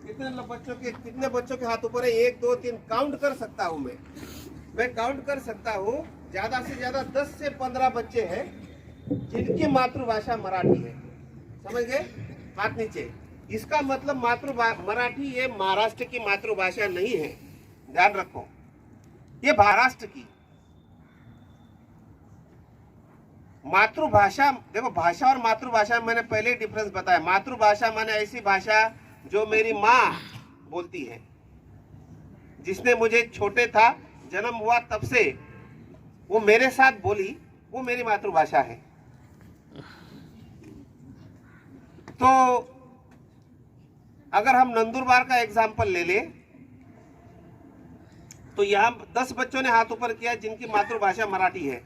कितने बच्चों के हाथ ऊपर है? 1 2 3 काउंट कर सकता हूँ मैं काउंट कर सकता हूँ। ज्यादा से ज्यादा 10 से 15 बच्चे हैं जिनकी मातृभाषा मराठी है। समझ गए? हाथ नीचे। इसका मतलब मराठी ये महाराष्ट्र की मातृभाषा नहीं है, ध्यान रखो। ये महाराष्ट्र की मातृभाषा, देखो भाषा और मातृभाषा मैंने पहले ही डिफरेंस बताया। मातृभाषा माने ऐसी भाषा जो मेरी माँ बोलती है, जिसने मुझे छोटे था, जन्म हुआ तब से वो मेरे साथ बोली, वो मेरी मातृभाषा है। तो अगर हम नंदुरबार का एग्जाम्पल ले ले तो यहाँ 10 बच्चों ने हाथ ऊपर किया जिनकी मातृभाषा मराठी है।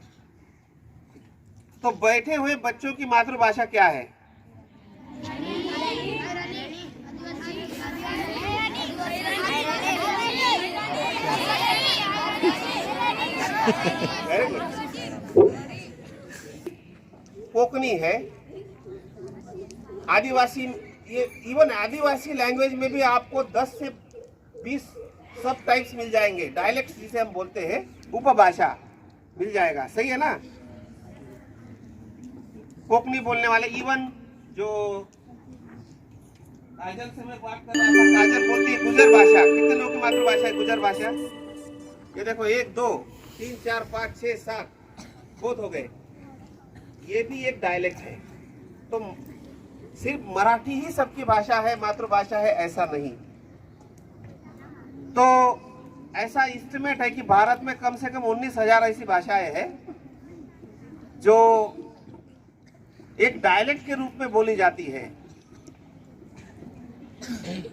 तो बैठे हुए बच्चों की मातृभाषा क्या है? कोकणी है, आदिवासी, ये इवन आदिवासी लैंग्वेज में भी आपको 10 से 20 सब टाइप्स मिल जाएंगे, डायलेक्ट्स जिसे हम बोलते हैं, उपभाषा। मिल जाएगा, सही है ना। कोंकणी बोलने वाले, इवन जो काजल से मैं बात कर रहा था, काजल बोलती है गुजर भाषा। कितने लोगों की मातृभाषा है गुजर भाषा? ये देखो 1 2 3 4 5 6 7 बहुत हो गए। ये भी एक डायलेक्ट है। तो सिर्फ मराठी ही सबकी भाषा है, मातृभाषा है, ऐसा नहीं। तो ऐसा एस्टिमेट है कि भारत में कम से कम 19,000 ऐसी भाषाएं हैं जो एक डायलेक्ट के रूप में बोली जाती है।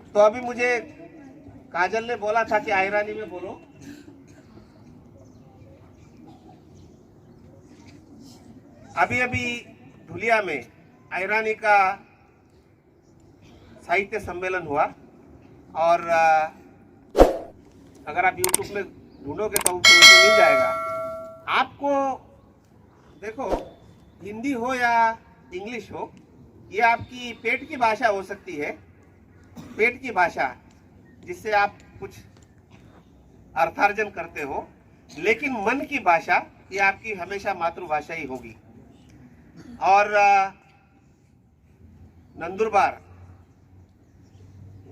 तो अभी मुझे काजल ने बोला था कि आयरानी में बोलो। अभी अभी धुलिया में आयरानी का साहित्य सम्मेलन हुआ और अगर आप YouTube में ढूंढोगे तो उसमें मिल जाएगा आपको। देखो, हिंदी हो या इंग्लिश हो, ये आपकी पेट की भाषा हो सकती है, पेट की भाषा जिससे आप कुछ अर्थार्जन करते हो, लेकिन मन की भाषा ये आपकी हमेशा मातृभाषा ही होगी। और नंदुरबार,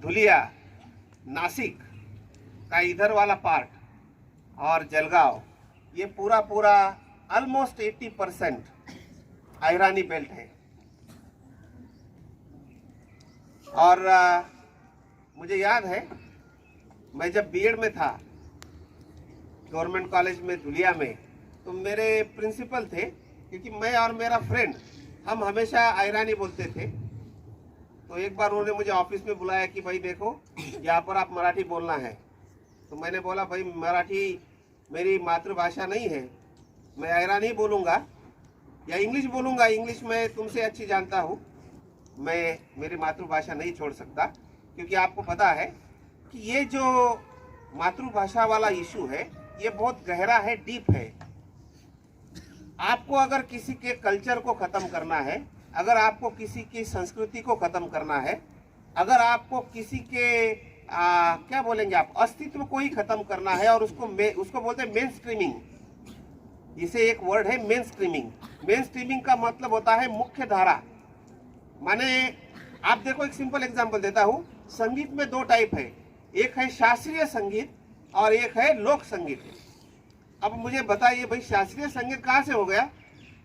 धुलिया, नासिक का इधर वाला पार्ट और जलगांव, ये पूरा ऑलमोस्ट 80% आयरानी बेल्ट है। और मुझे याद है मैं जब बीएड में था गवर्नमेंट कॉलेज में धुलिया में, तो मेरे प्रिंसिपल थे, क्योंकि मैं और मेरा फ्रेंड हम हमेशा आयरानी बोलते थे। तो एक बार उन्होंने मुझे ऑफिस में बुलाया कि भाई देखो, यहाँ पर आप मराठी बोलना है। तो मैंने बोला भाई मराठी मेरी मातृभाषा नहीं है, मैं आयरानी बोलूँगा या इंग्लिश बोलूँगा। इंग्लिश मैं तुमसे अच्छी जानता हूँ, मैं मेरी मातृभाषा नहीं छोड़ सकता। क्योंकि आपको पता है कि ये जो मातृभाषा वाला इशू है ये बहुत गहरा है, डीप है। आपको अगर किसी के कल्चर को ख़त्म करना है, अगर आपको किसी की संस्कृति को ख़त्म करना है, अगर आपको किसी के क्या बोलेंगे आप, अस्तित्व को ही ख़त्म करना है, और उसको बोलते हैं मेन स्ट्रीमिंग। इसे एक वर्ड है मेन स्ट्रीमिंग। मेन स्ट्रीमिंग का मतलब होता है मुख्य धारा। माने आप देखो, एक सिंपल एग्जांपल देता हूँ। संगीत में 2 टाइप है, एक है शास्त्रीय संगीत और एक है लोक संगीत। अब मुझे बताइए भाई, शास्त्रीय संगीत कहाँ से हो गया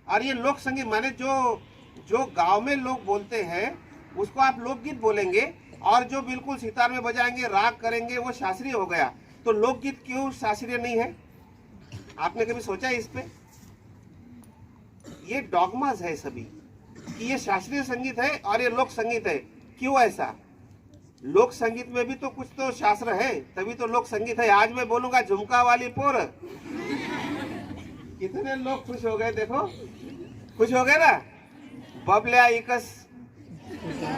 और ये लोक संगीत? माने जो गांव में लोग बोलते हैं उसको आप लोकगीत बोलेंगे, और जो बिल्कुल सितार में बजाएंगे, राग करेंगे, वो शास्त्रीय हो गया। तो लोकगीत क्यों शास्त्रीय नहीं है? आपने कभी सोचा है इस पे? ये डॉगमाज है सभी कि ये शास्त्रीय संगीत है और ये लोक संगीत है। क्यों ऐसा? लोक संगीत में भी तो कुछ तो शास्त्र है, तभी तो लोक संगीत है। आज मैं बोलूंगा झुमका वाली पोर, कितने लोग खुश हो गए, देखो खुश हो गए ना। बबल्या इकस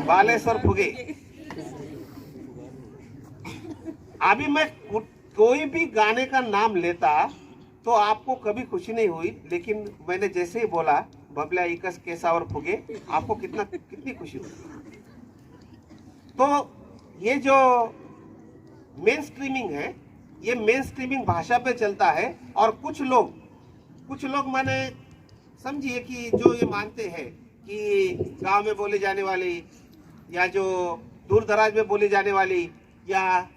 बालेश्वर फुगे। अभी मैं कोई भी गाने का नाम लेता तो आपको कभी खुशी नहीं हुई, लेकिन मैंने जैसे ही बोला बबल्या इकस केसावर फुगे, आपको कितनी खुशी हुई। तो ये जो मेन स्ट्रीमिंग है, ये मेन स्ट्रीमिंग भाषा पे चलता है। और कुछ लोग माने समझिए कि जो ये मानते हैं कि गांव में बोली जाने वाली या जो दूर दराज में बोली जाने वाली या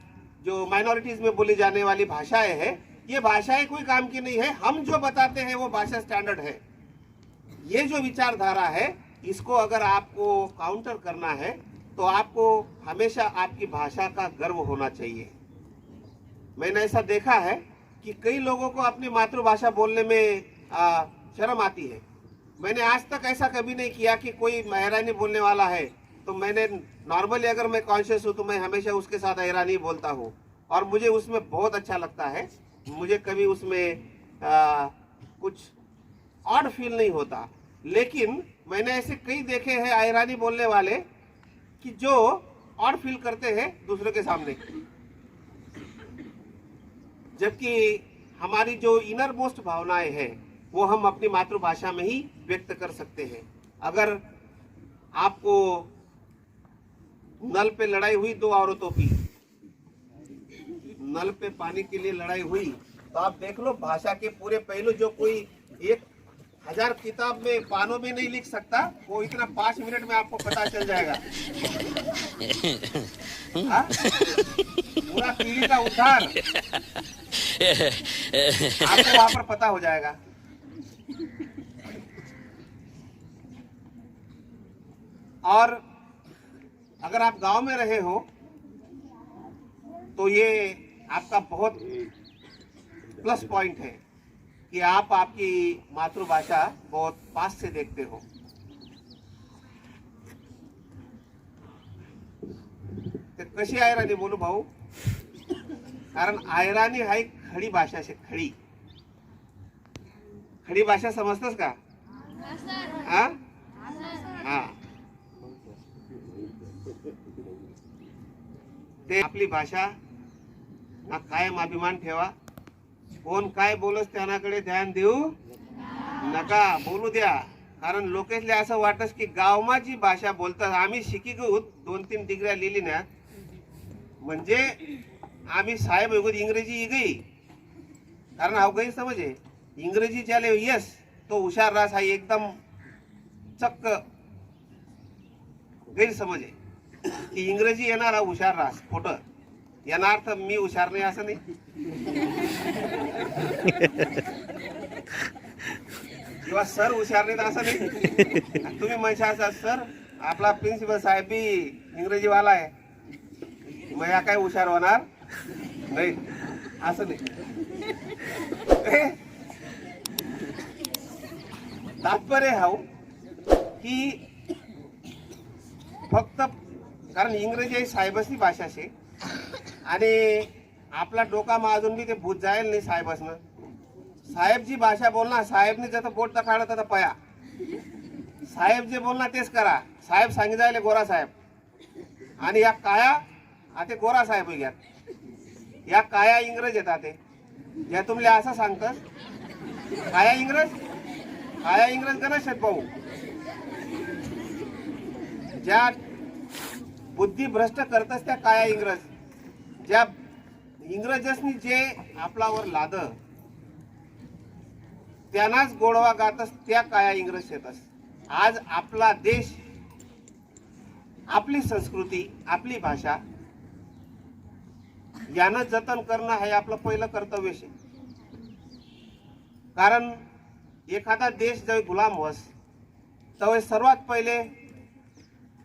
जो माइनॉरिटीज में बोली जाने वाली भाषाएं हैं, ये भाषाएं कोई काम की नहीं है। हम जो बताते हैं वो भाषा स्टैंडर्ड है। ये जो विचारधारा है, इसको अगर आपको काउंटर करना है तो आपको हमेशा आपकी भाषा का गर्व होना चाहिए। मैंने ऐसा देखा है कि कई लोगों को अपनी मातृभाषा बोलने में शर्म आती है। मैंने आज तक ऐसा कभी नहीं किया कि कोई आयरानी बोलने वाला है तो मैंने नॉर्मली, अगर मैं कॉन्शियस हूँ तो मैं हमेशा उसके साथ आयरानी बोलता हूँ, और मुझे उसमें बहुत अच्छा लगता है। मुझे कभी उसमें कुछ ऑड फील नहीं होता। लेकिन मैंने ऐसे कई देखे हैं आयरानी बोलने वाले कि जो ऑड फील करते हैं दूसरों के सामने, जबकि हमारी जो इनर मोस्ट भावनाएं हैं वो हम अपनी मातृभाषा में ही व्यक्त कर सकते हैं। अगर आपको नल पे लड़ाई हुई 2 औरतों की, नल पे पानी के लिए लड़ाई हुई, तो आप देख लो भाषा के पूरे पहलू जो कोई 1000 किताब में पानों में नहीं लिख सकता, वो इतना 5 मिनट में आपको पता चल जाएगा। हाँ? पूरा पीढ़ी का उद्धार आपको वहां पर पता हो जाएगा। और अगर आप गांव में रहे हो तो ये आपका बहुत प्लस पॉइंट है कि आप आपकी मातृभाषा बहुत पास से देखते हो। ते कशी आयरानी बोलू भाऊ, कारण आयरानी हा एक खडी भाषा आहे। खडी भाषा समजतस का? हाँ हाँ, ते आपली भाषा हा कायम अभिमान ठेवा। कोण काय बोलस त्यानाकडे ध्यान देऊ नका, बोलू द्या। कारण लोकेसले असं वाटस की गावमा जी भाषा बोलतात आम्ही शिकी गो 2-3 डिग्र्या लिहिली ना म्हणजे आम्ही साहेब इंग्रजी इगई, कारण हा गैरसमज आहे। इंग्रजी ज्याला यस तो हुशार रास हा एकदम चक्क गैरसमज आहे की इंग्रजी येणारा हुशार रास, खोटं। याचा अर्थ मी हुशार नाही असं नाही, किंवा सर हुशार नाहीत असं नाही। तुम्ही म्हणशाल सर आपला प्रिन्सिपल साहेब बी इंग्रजी वाला आहे, मग या काय हुशार होणार नाही असं नाही। तात्पर्य हा की फक्त कारण इंग्रजी ही साहेबसनी भाषा शे आणि आपला डोकामा अजून बी ते भूत जाईल नाही साहेबसनं। साहेब जी भाषा बोलना, साहेबने जसं बोट दाखवलं तसं पया, साहेब जे बोलना तेच करा। साहेब सांगी जायले गोरा साहेब, आणि या काया आता गोरा साहेब घ्या, या काया इंग्रज येतात ते या तुमले असं सांगतात काया इंग्रज गणेश भाऊ ज्या बुद्धी भ्रष्ट करतस त्या काया इंग्रज, ज्या इंग्रजसनी जे आपल्यावर लाद त्यांनाच गोडवा गातस त्या काया इंग्रज शेतस। आज आपला देश, आपली संस्कृती, आपली भाषा यानं जतन करणं हे आपलं पहिलं कर्तव्य आहे। कारण एखादा देश जर गुलाम होस तर सर्वात पहिले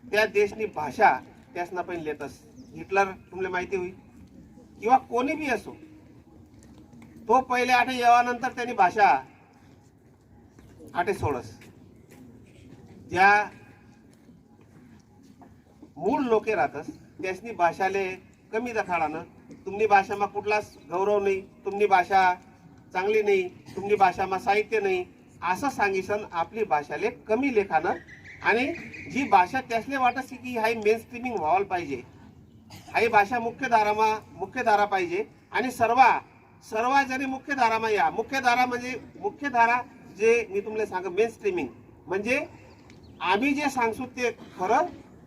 त्या देशनी भाषा त्यासना पहिले लेतस। हिटलर तुम्हाला माहिती होई किंवा कोणी बी असो, तो पहिले आठे येवानंतर त्यांनी भाषा आठे सोडस। ज्या मूळ लोके राहतस त्यासनी भाषाले कमी दखाडानं तुमनी भाषामा कुठलाच गौरव नाही, तुमनी भाषा चांगली नाही, तुमनी भाषामा साहित्य नाही असं सांगिसन आपली भाषाले कमी लेखानं, आणि जी भाषा त्यासले वाटस की हाई मेन स्ट्रीमिंग व्हायला पाहिजे, हाई भाषा मुख्यधारा पाहिजे, आणि सर्व जरी मुख्यधारामा या। मुख्यधारा म्हणजे मुख्यधारा जे मी तुम्हाला सांग मेन स्ट्रीमिंग म्हणजे आम्ही जे सांगतो ते खरं,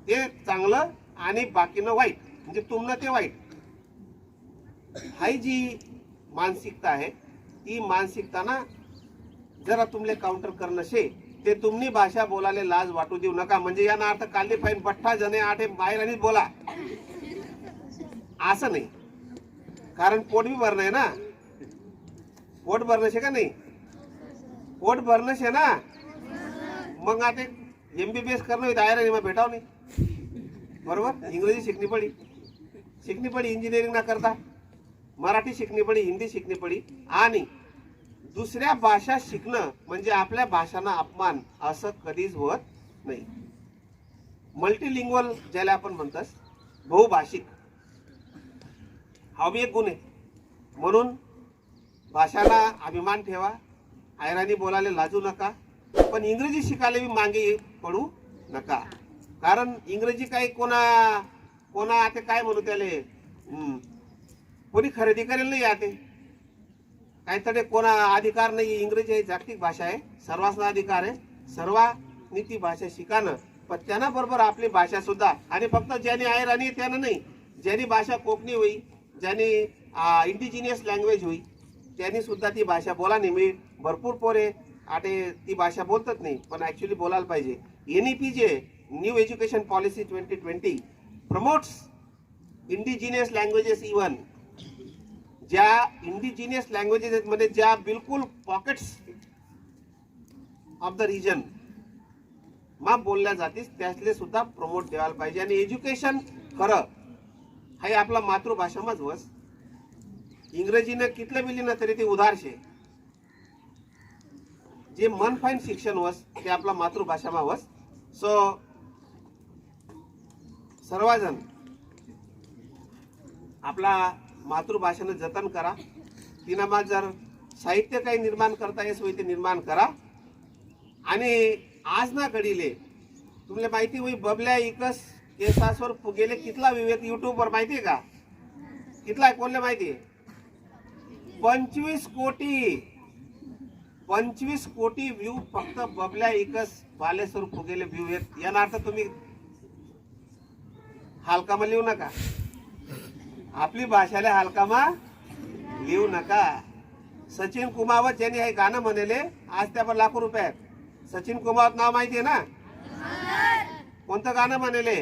ते चांगलं, आणि बाकीनं वाईट म्हणजे तुमनं ते वाईट। हाई जी मानसिकता आहे ती मानसिकता ना जरा तुमले काउंटर करणं शे, ते तुमनी भाषा बोलायला लाज वाटू देऊ नका। म्हणजे याना अर्थ काढले फाईन बठ्ठा जणे आठे बाहेर आणि बोला असं नाही, कारण पोट भी भरणं आहे ना, पोट भरणं शे का नाही, पोट भरणं शे ना, मग आता MBBS करणं होईल आयरानी मग भेटाव नाही, बरोबर। इंग्रजी शिकणी पडी, इंजिनिअरिंग ना करता मराठी शिकणी पडी, हिंदी शिकणी पडी, आणि दुसऱ्या भाषा शिकणं म्हणजे आपल्या भाषांना अपमान असं कधीच होत नाही। मल्टीलिंग्वल ज्याला आपण म्हणतात बहुभाषिक हा बी एक गुण आहे। म्हणून भाषाला अभिमान ठेवा, आयरानी बोलायला लाजू नका, पण इंग्रजी शिकायला बी मागे पडू नका। कारण इंग्रजी काही कोणा आता काय म्हणू त्याले कोणी खरेदी करेल नाही, आते काहीतरी कोणा अधिकार नाही। इंग्रजी ही जागतिक भाषा आहे, सर्वांना अधिकार आहे, सर्वांनी ती भाषा शिकाणं, पण त्यांना बरोबर आपली भाषा सुद्धा, आणि फक्त ज्यांनी आयरानी त्यानं नाही, ज्यांनी भाषा कोकणी होई, ज्यांनी इंडिजिनियस लँग्वेज होई त्यांनी सुद्धा ती भाषा बोला नाही. मी भरपूर पोरे आटे ती भाषा बोलतात नाही, पण ॲक्च्युली बोलायला पाहिजे. NEP जे new education policy 2020 promotes indigenous languages. Even ज्या इंडिजिनियस लँग्वेजेस मध्ये ज्या बिलकुल पॉकेट्स ऑफ द रिजन मा बोलल्या जातीस त्यातले सुद्धा प्रमोट द्यायला पाहिजे. आणि एज्युकेशन खरं हे आपला मातृभाषामाच वस. इंग्रजीनं कितलं बिली ना तरी ते उधार शे. जे मन फाईन शिक्षण वस ते आपला मातृभाषामा वस. सो सर्वजण आपला मातृभाषेनं जतन करा. तिनामा जर साहित्य काही निर्माण करता येस होई ते निर्माण करा. आणि आज ना घडीले तुम्हाला माहिती होई बबल्या इकस केसासवर फुगेले कितला विवेक युट्यूबवर माहितीये का? कितला कोणले माहिती आहे? 25 कोटी व्ह्यू फक्त बबल्या इकस बालेश्वर फुगेले व्ह्यू आहेत. याचा अर्थ तुम्ही हलकामा लिहू नका. आपली भाषाला हलकामा लिहू नका. सचिन कुमावत ज्यांनी हे गाणं म्हणले आज त्यावर लाखो रुपये आहेत. सचिन कुमावत नाव माहिती आहे ना? कोणतं गाणं म्हणले?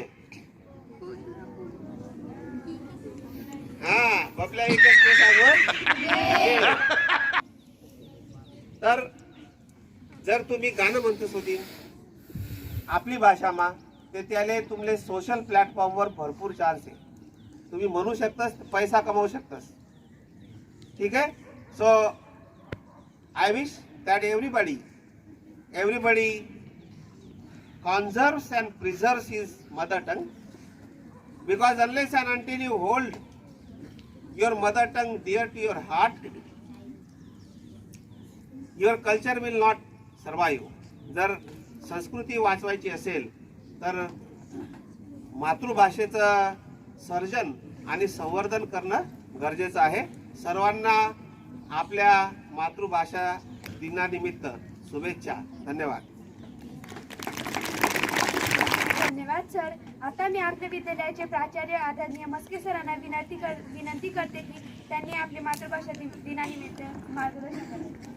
हा, बबल्या एकच केसावर. तर जर तुम्ही गाणं म्हणतस होती आपली भाषामा ते त्याले तुमले सोशल प्लॅटफॉर्मवर भरपूर चान्स आहे. तुम्ही म्हणू शकतास, पैसा कमावू शकतास. ठीक आहे. So I wish that everybody conserves and preserves his mother tongue, because unless and until you hold your mother tongue dear to your heart, your culture will not survive. जर संस्कृती वाचवायची असेल तर मातृभाषेचं सर्जन आणि संवर्धन करणं गरजेचं आहे. सर्वांना आपल्या मातृभाषा दिनानिमित्त शुभेच्छा. धन्यवाद. धन्यवाद सर. आता मी आपल्या विद्यालयाचे प्राचार्य आदरणीय मस्के सरांना विनंती करते की त्यांनी आपली मातृभाषा दिनानिमित्त मार्गदर्शन करावे.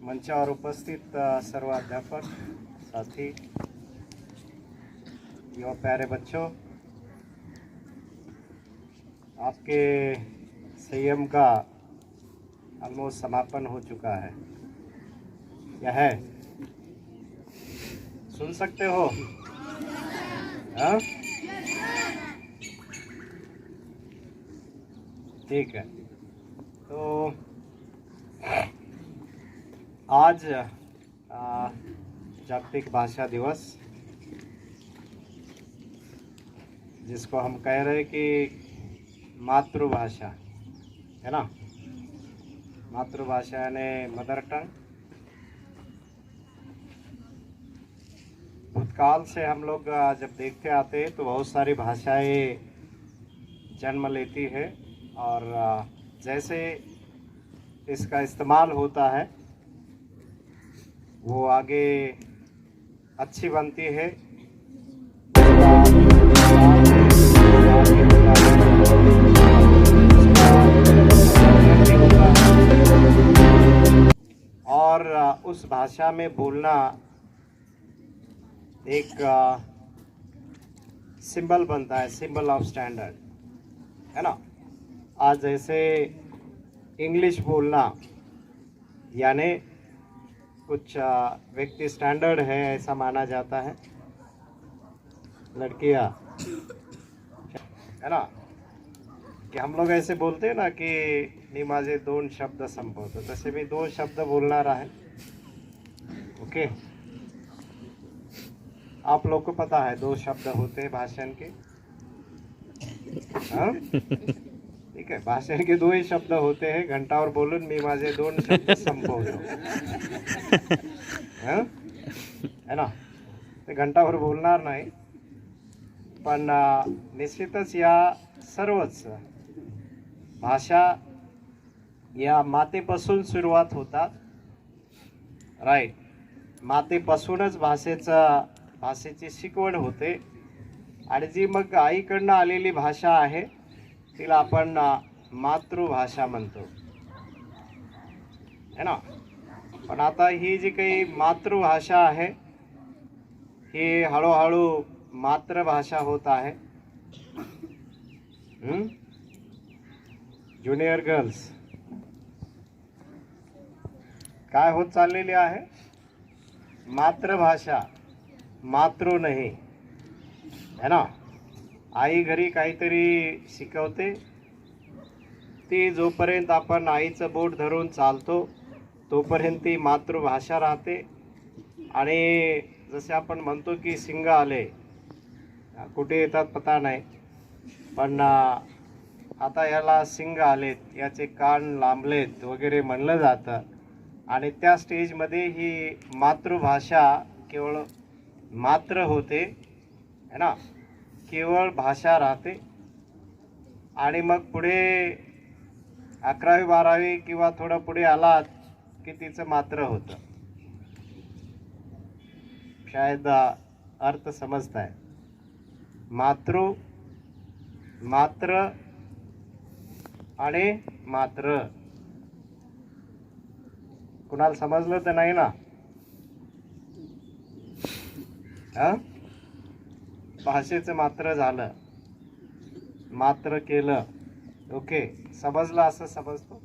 मंचावर उपस्थित सर्व अध्यापक साथी, युवा प्यारे बच्चों, आपके संयम का ऑलमोस्ट समापन हो चुका है. क्या है? सुन सकते हो? हाँ, ठीक है. तो आज जागतिक भाषा दिवस, जिसको हम कह रहे हैं कि मातृभाषा है ना. मातृभाषा यानी मदर टंग. भूतकाल से हम लोग जब देखते आते हैं तो बहुत सारी भाषाएं जन्म लेती है और जैसे इसका इस्तेमाल होता है वो आगे अच्छी बनती है. और उस भाषा में बोलना एक सिंबल बनता है, सिंबल ऑफ स्टैंडर्ड, है ना. आज जैसे इंग्लिश बोलना यानी कुछ व्यक्ति स्टैंडर्ड है ऐसा माना जाता है. लड़कियां, है ना, कि हम लोग ऐसे बोलते हैं ना कि मी माझे 2 शब्द संपवतो, तसे मी 2 शब्द बोलणार आहे. ओके. आप लोग को पता है 2 शब्द होते हैं भाषण के. हाँ, ठीक है. भाषण के 2 ही शब्द होते हैं. घंटावर बोलून मी माझे 2 शब्द संपवतो. हाँ, है ना. ते घंटावर बोलणार नाही, पण निश्चितच या सर्वच भाषा या मातेपासून सुरुवात होतात. राईट. मातेपासूनच भाषेचा भाषेची शिकवण होते आणि जी मग आईकडनं आलेली भाषा आहे तिला आपण मातृभाषा म्हणतो है ना. पण आता ही जी काही मातृभाषा आहे ही हळूहळू मातृभाषा होत आहे. ज्युनियर गर्ल्स काय होत चाललेली आहे? मातृभाषा, मातृ नाही है ना. आई घरी काहीतरी शिकवते, ती जोपर्यंत आपण आईचं बोट धरून चालतो तोपर्यंत ती मातृभाषा राहते. आणि जसे आपण म्हणतो की सिंग आले, कुठे येतात पता नाही, पण आता याला सिंग आलेत, याचे कान लांबलेत वगैरे म्हणलं जातं. आणि त्या स्टेजमध्ये ही मातृभाषा केवळ मात्र होते है ना, केवळ भाषा राहते. आणि मग पुढे 11वी 12वी किंवा थोडं पुढे आलात की तिचं मात्र होतं. शायद अर्थ समजताय. मातृ, मात्र आणि मात्र. कुणाला समजलं तर नाही ना? भाषेचं मात्र झालं, मात्र केलं, ओके, समजलं असं समजतो.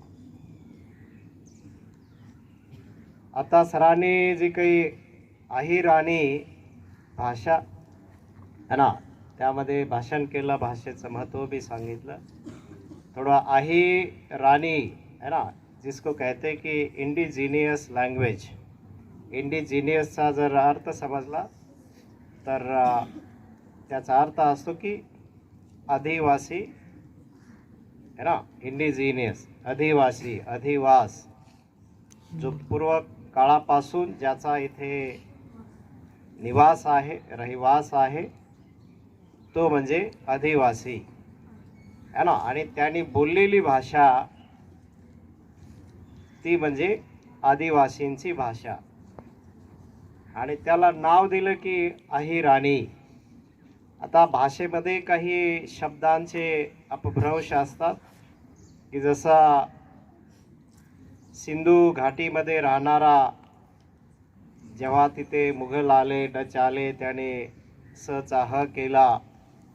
आता सरांनी जी काही अहिराणी भाषा है ना त्यामध्ये भाषण केलं, भाषेचं महत्त्व भी सांगितलं. थोड़ा अहिराणी है ना, जिसको कहते हैं कि इंडिजिनियस लँग्वेज. इंडिजिनियसचा जर अर्थ समजला तर त्याचा अर्थ असतो की आदिवासी है ना. इंडिजिनियस आदिवासी, अधिवास, जो पूर्व काळापासून ज्याचा इथे निवास आहे, रहिवास आहे, तो म्हणजे आदिवासी है ना. आणि त्यांनी बोललेली भाषा ती म्हणजे आदिवासींची भाषा. आणि त्याला नाव दिलं की अहिराणी. आता भाषेमध्ये काही शब्दांचे अपभ्रंश असतात की जसा सिंधू घाटीमध्ये राहणारा जेव्हा तिथे मुघल आले, डच आले, त्याने सचा ह केला,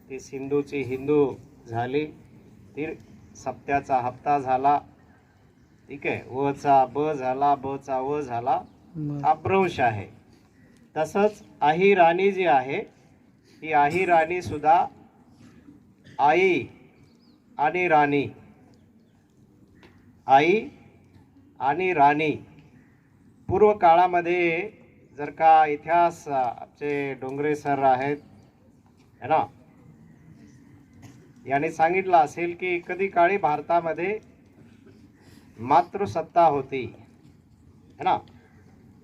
ती सिंधूची हिंदू झाली, ती सप्त्याचा हप्ता झाला, ठीक आहे, वचा ब झाला, बचा व झाला, अपभ्रंश आहे. तसंच अहिराणी जी आहे ती अहिराणी सुद्धा आई आणि राणी, आई आणि राणी. पूर्व काळामध्ये जर का इतिहास आमचे डोंगरे सर आहेत है ना, याने सांगितलं असेल की कधी काळी भारतामध्ये मातृसत्ता होती है ना,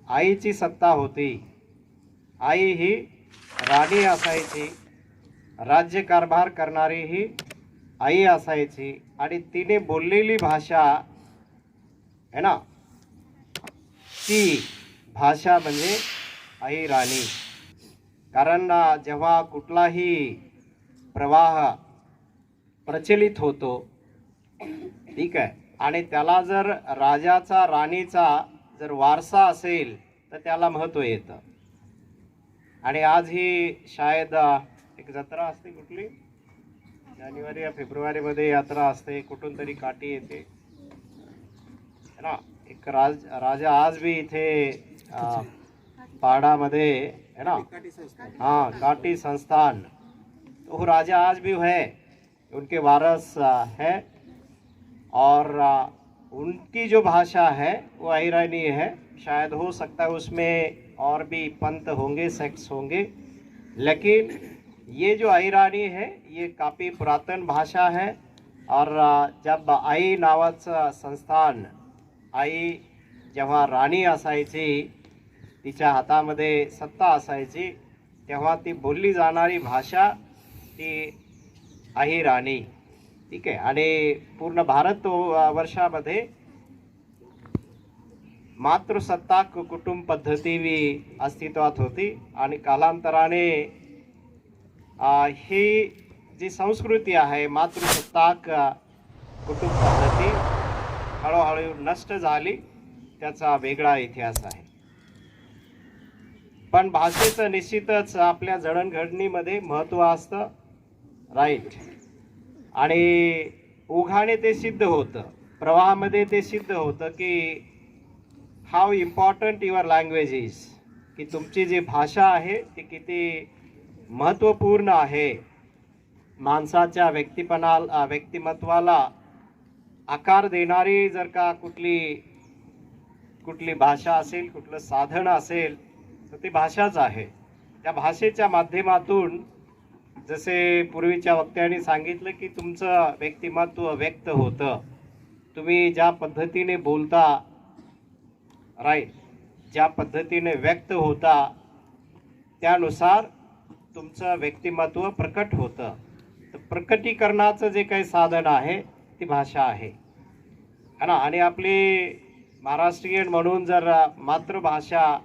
आईची सत्ता होती. आई ही राणी असायची, राज्यकारभार करणारी ही आई असायची. आणि तिने बोललेली भाषा है ना, ती भाषा म्हणजे अहिराणी. कारण जेव्हा कुठलाही प्रवाह प्रचलित होतो, ठीक आहे, आणि त्याला जर राजाचा, राणीचा जर वारसा असेल तर त्याला महत्त्व येतं. आणि आज ही शायद एक जत्रा असते, कुठली जानेवारी या फेब्रुवारीमध्ये यात्रा असते, कुठून तरी काठी येते है ना. एक राजा आज भी इथे पहाड़ामध्ये है ना, हाँ, काटी संस्थान, तो वो राजा आज भी है, उनके वारस है. और उनकी जो भाषा है वो अहिरानी है. शायद हो सकता है उसमें और भी पंथ होंगे, सेक्ट्स होंगे, लेकिन ये जो अहिरानी है ये काफ़ी पुरातन भाषा है. और जब आई नावाचं संस्थान, आई जेव्हा राणी असायची, तिच्या हातामध्ये सत्ता असायची, तेव्हा ती बोलली जाणारी भाषा ती अहिराणी, ठीक आहे. आणि पूर्ण भारत वर्षामध्ये मातृसत्ताक कुटुंब पद्धती बी अस्तित्वात होती आणि कालांतराने ही जी संस्कृती आहे मातृसत्ताक कुटुंब पद्धती हळूहळू नष्ट झाली. त्याचा वेगळा इतिहास आहे. पण भाषेचं निश्चितच आपल्या जडणघडणीमध्ये महत्त्व असतं. राईट. आणि ओघाने ते सिद्ध होतं, प्रवाहामध्ये ते सिद्ध होतं की how important your language is, की तुमची जी भाषा आहे ती किती महत्त्वपूर्ण आहे. माणसाच्या व्यक्तिमत्वाला आकार देणारी जर का कुठली भाषा असेल, कुठलं साधन असेल तर ती भाषाच आहे. त्या भाषेच्या माध्यमातून जसे पूर्वीच्या वक्त्यांनी सांगितलं की तुमचं व्यक्तिमत्व व्यक्त होतं. तुम्ही ज्या पद्धतीने बोलता, राईट, ज्या पद्धतीने व्यक्त होता त्यानुसार तुमचं व्यक्तिमत्व प्रकट होतं. तर प्रकटीकरणाचं जे काही साधन आहे ती भाषा आहे ना. आणि आपली महाराष्ट्रीयन म्हणून जर मातृभाषा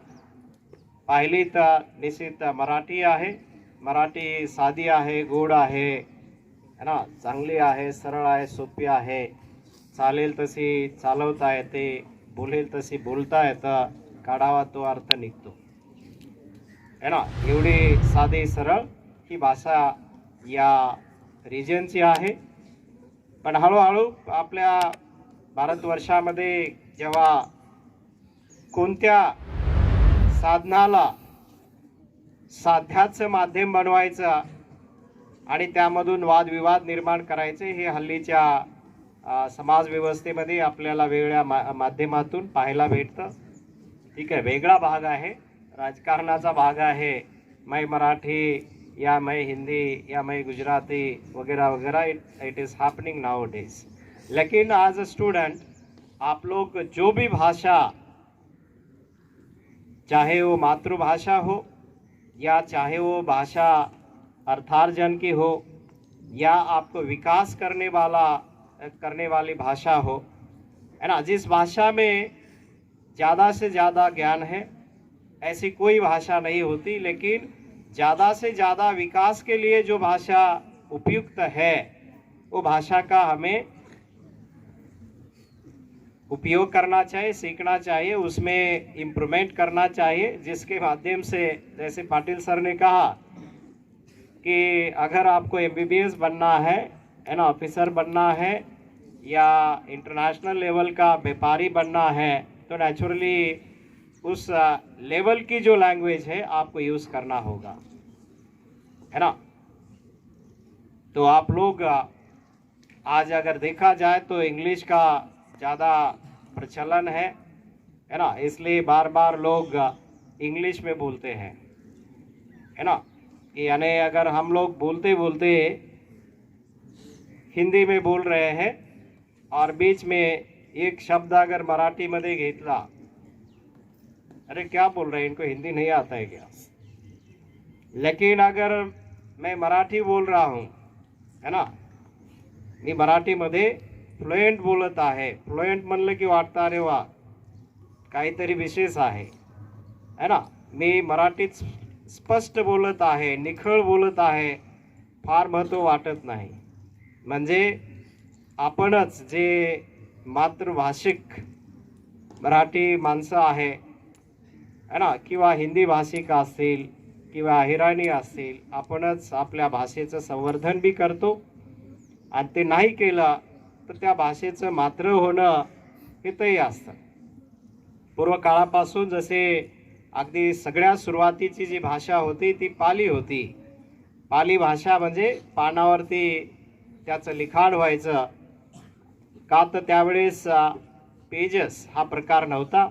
पाहिली तर निश्चित मराठी आहे. मराठी साधी आहे, गोड आहे ना, चांगली आहे, सरळ आहे, सोपी आहे, चालेल तशी चालवता येते, बोलेल तशी बोलता येतं, काढावा तो अर्थ निघतो है ना. एवढी साधी सरळ ही भाषा या रिजनची आहे. पण हळूहळू आपल्या भारतवर्षामध्ये जेव्हा कोणत्या साधनाला साध्याचं माध्यम बनवायचं आणि त्यामधून वादविवाद निर्माण करायचे हे हल्लीच्या समाज व्यवस्थेमध्ये आपल्याला वेगळ्या माध्यमातून पाहायला भेटतं. ठीक आहे, वेगळा भाग आहे, राजकारणाचा भाग आहे. मैं मराठी या मैं हिंदी या मैं गुजराती वगैरह वगैरह it is happening now days. लेकिन एज अ स्टूडेंट आप लोग जो भी भाषा, चाहे वो मातृभाषा हो या चाहे वो भाषा अर्थार्जन की हो या आपको विकास करने वाली भाषा हो, है ना, जिस भाषा में ज़्यादा से ज़्यादा ज्ञान है ऐसी कोई भाषा नहीं होती. लेकिन ज़्यादा से ज़्यादा विकास के लिए जो भाषा उपयुक्त है वो भाषा का हमें उपयोग करना चाहिए, सीखना चाहिए, उसमें इम्प्रूवमेंट करना चाहिए, जिसके माध्यम से जैसे पाटिल सर ने कहा कि अगर आपको MBBS बनना है ना, ऑफिसर बनना है या इंटरनेशनल लेवल का व्यापारी बनना है तो नेचुरली उस लेवल की जो लैंग्वेज है आपको यूज़ करना होगा, है ना. तो आप लोग आज अगर देखा जाए तो इंग्लिश का ज़्यादा प्रचलन है ना, इसलिए बार बार लोग इंग्लिश में बोलते हैं, है ना. कि यानी अगर हम लोग बोलते बोलते हिंदी में बोल रहे हैं और बीच में एक शब्द अगर मराठी में घेतला, अरे क्या बोल रहे हैं, इनको हिंदी नहीं आता है क्या. लेकिन अगर मैं मराठी बोल रहा हूँ, है ना, मी मराठीमध्ये फ्लुएंट बोलत आहे. फ्लुएंट म्हणलं की वाटतं अरे वा काहीतरी विशेष आहे, है ना. मी मराठीत स्पष्ट बोलत आहे, निखळ बोलत आहे, फार महत्त्व वाटत नाही. म्हणजे आपणच जे मातृभाषिक मराठी माणसं आहे, है ना, किंवा हिंदी भाषिक असतील किंवा अहिराणी असतील, आपणच आपल्या भाषेचं संवर्धन बी करतो आणि ते नाही केलं तर त्या भाषेचं मात्र होणं हितही असतं. पूर्व काळापासून जसे अगदी सगळ्यात सुरुवातीची जी भाषा होती ती पाली होती. पाली भाषा म्हणजे पानावरती त्याचं लिखाण व्हायचं, का तर त्यावेळेस पेजेस हा प्रकार नव्हता.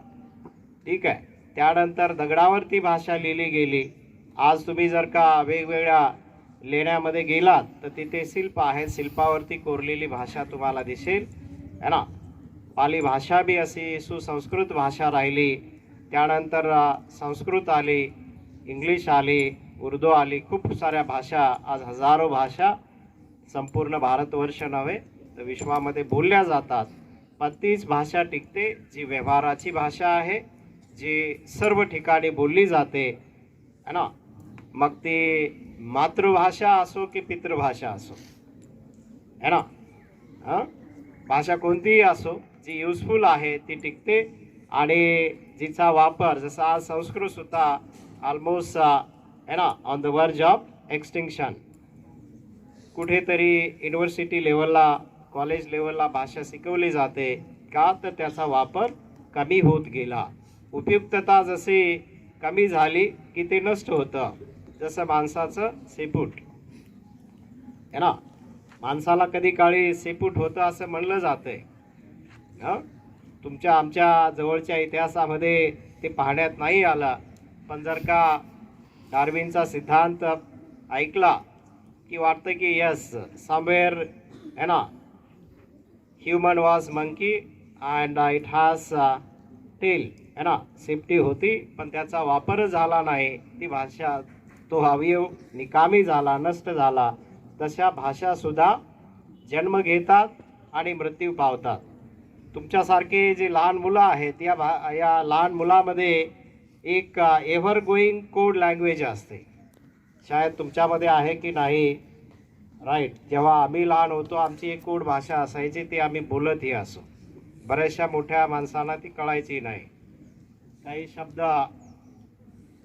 ठीक आहे, त्यानंतर दगडावरती भाषा लिहिली गेली. आज तुम्ही जर का वेगवेगळ्या लेण्यामध्ये गेलात तर तिथे शिल्प आहे, शिल्पावरती कोरलेली भाषा तुम्हाला दिसेल, है ना. पाली भाषा बी अशी सुसंस्कृत भाषा राहिली. त्यानंतर संस्कृत आली, इंग्लिश आली, उर्दू आली, खूप साऱ्या भाषा, आज हजारो भाषा संपूर्ण भारतवर्ष नव्हे तर विश्वामध्ये बोलल्या जातात. पण तीच भाषा टिकते जी व्यवहाराची भाषा आहे, जी सर्व ठिकाणी बोलली जाते है ना. मग ती मातृभाषा असो की पितृभाषा असो है ना. भाषा कोणतीही असो जी युजफुल आहे ती टिकते आणि जिचा वापर जसा आज संस्कृत सुद्धा ऑलमोस्ट है ना ऑन द वर्ज ऑफ एक्सटिंक्शन. कुठेतरी युनिव्हर्सिटी लेवलला कॉलेज लेवलला भाषा शिकवली जाते का, तर त्याचा वापर कमी होत गेला. उपयुक्तता जशी कमी झाली की ते नष्ट होतं. जसं माणसाचं शेपूट है ना, माणसाला कधी काळी शेपूट होतं असं म्हणलं जातंय. तुमच्या आमच्या जवळच्या इतिहासामध्ये ते पाहण्यात नाही आलं. पण जर का डार्विनचा सिद्धांत ऐकला की वाटतं की यस समवेअर है ना human was monkey and it has tail है ना. सेफ्टी होती पण त्याचा वापर झाला नाही. ती भाषा तो अवयव निकामी झाला, नष्ट झाला. तशा भाषासुद्धा जन्म घेतात आणि मृत्यू पावतात. तुमच्यासारखे जे लहान मुलं आहेत या लहान मुलामध्ये एक एव्हर गोईंग कोड लँग्वेज असते. शायद तुमच्यामध्ये आहे की नाही, राईट. जेव्हा आम्ही लहान होतो आमची एक कोड भाषा असायची, ती आम्ही बोलतही असो. बऱ्याचशा मोठ्या माणसांना ती कळायची नाही. काही शब्द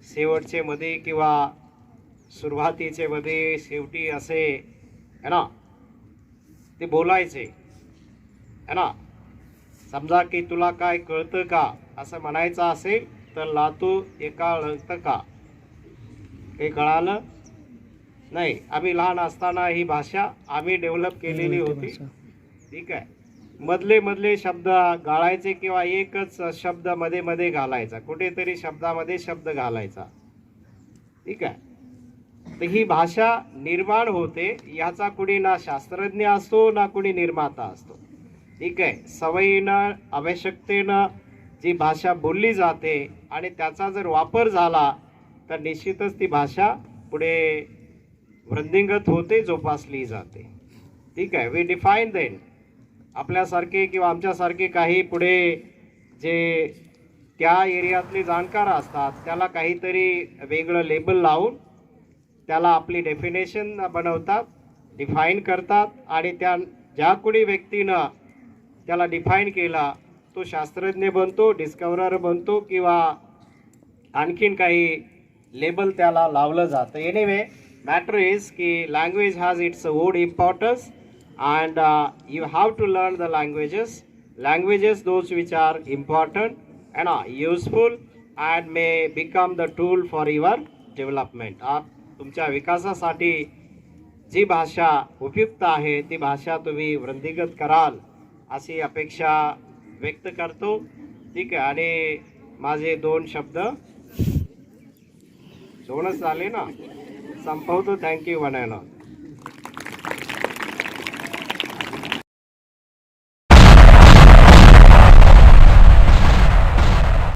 शेवटचे मध्ये किंवा सुरुवातीचे मध्ये शेवटी असे है ना ते बोलायचे है ना. समजा की तुला काय कळतं का असं म्हणायचं असेल तर लातू एका कळतं का, काही कळालं नाही. आम्ही लहान असताना ही भाषा आम्ही डेव्हलप केलेली होती. ठीक आहे. मधले शब्द गाळायचे किंवा एकच शब्द मध्ये मध्ये घालायचा, कुठेतरी शब्दामध्ये शब्द घालायचा. ठीक आहे. तर ही भाषा निर्माण होते. याचा कुणी ना शास्त्रज्ञ असतो ना कुणी निर्माता असतो. ठीक आहे. सवयीनं आवश्यकतेनं जी भाषा बोलली जाते आणि त्याचा जर वापर झाला तर निश्चितच ती भाषा पुढे वृद्धिंगत होते, जोपासली जाते. ठीक आहे. We define then. आपल्यासारखे किंवा आमच्यासारखे काही पुढे जे त्या एरियातले जाणकार असतात त्याला काहीतरी वेगळं लेबल लावून त्याला आपली डेफिनेशन बनवतात, डिफाईन करतात आणि त्या ज्या कोणी व्यक्तीनं त्याला डिफाईन केला तो शास्त्रज्ञ बनतो, डिस्कवरर बनतो किंवा आणखीन काही लेबल त्याला लावलं जातं. एनिवे मॅटर इज की language has its own importance and you have to learn the languages those which are important and useful and may become the tool for your development. तुमच्या विकासासाठी जी भाषा उपयुक्त आहे ती भाषा तुम्ही वृद्धिंगत कराल अशी अपेक्षा व्यक्त करतो. ठीक आहे. आणि माझे 2 शब्द 2च झाले ना, संपवतो. थँक्यू म्हणायला.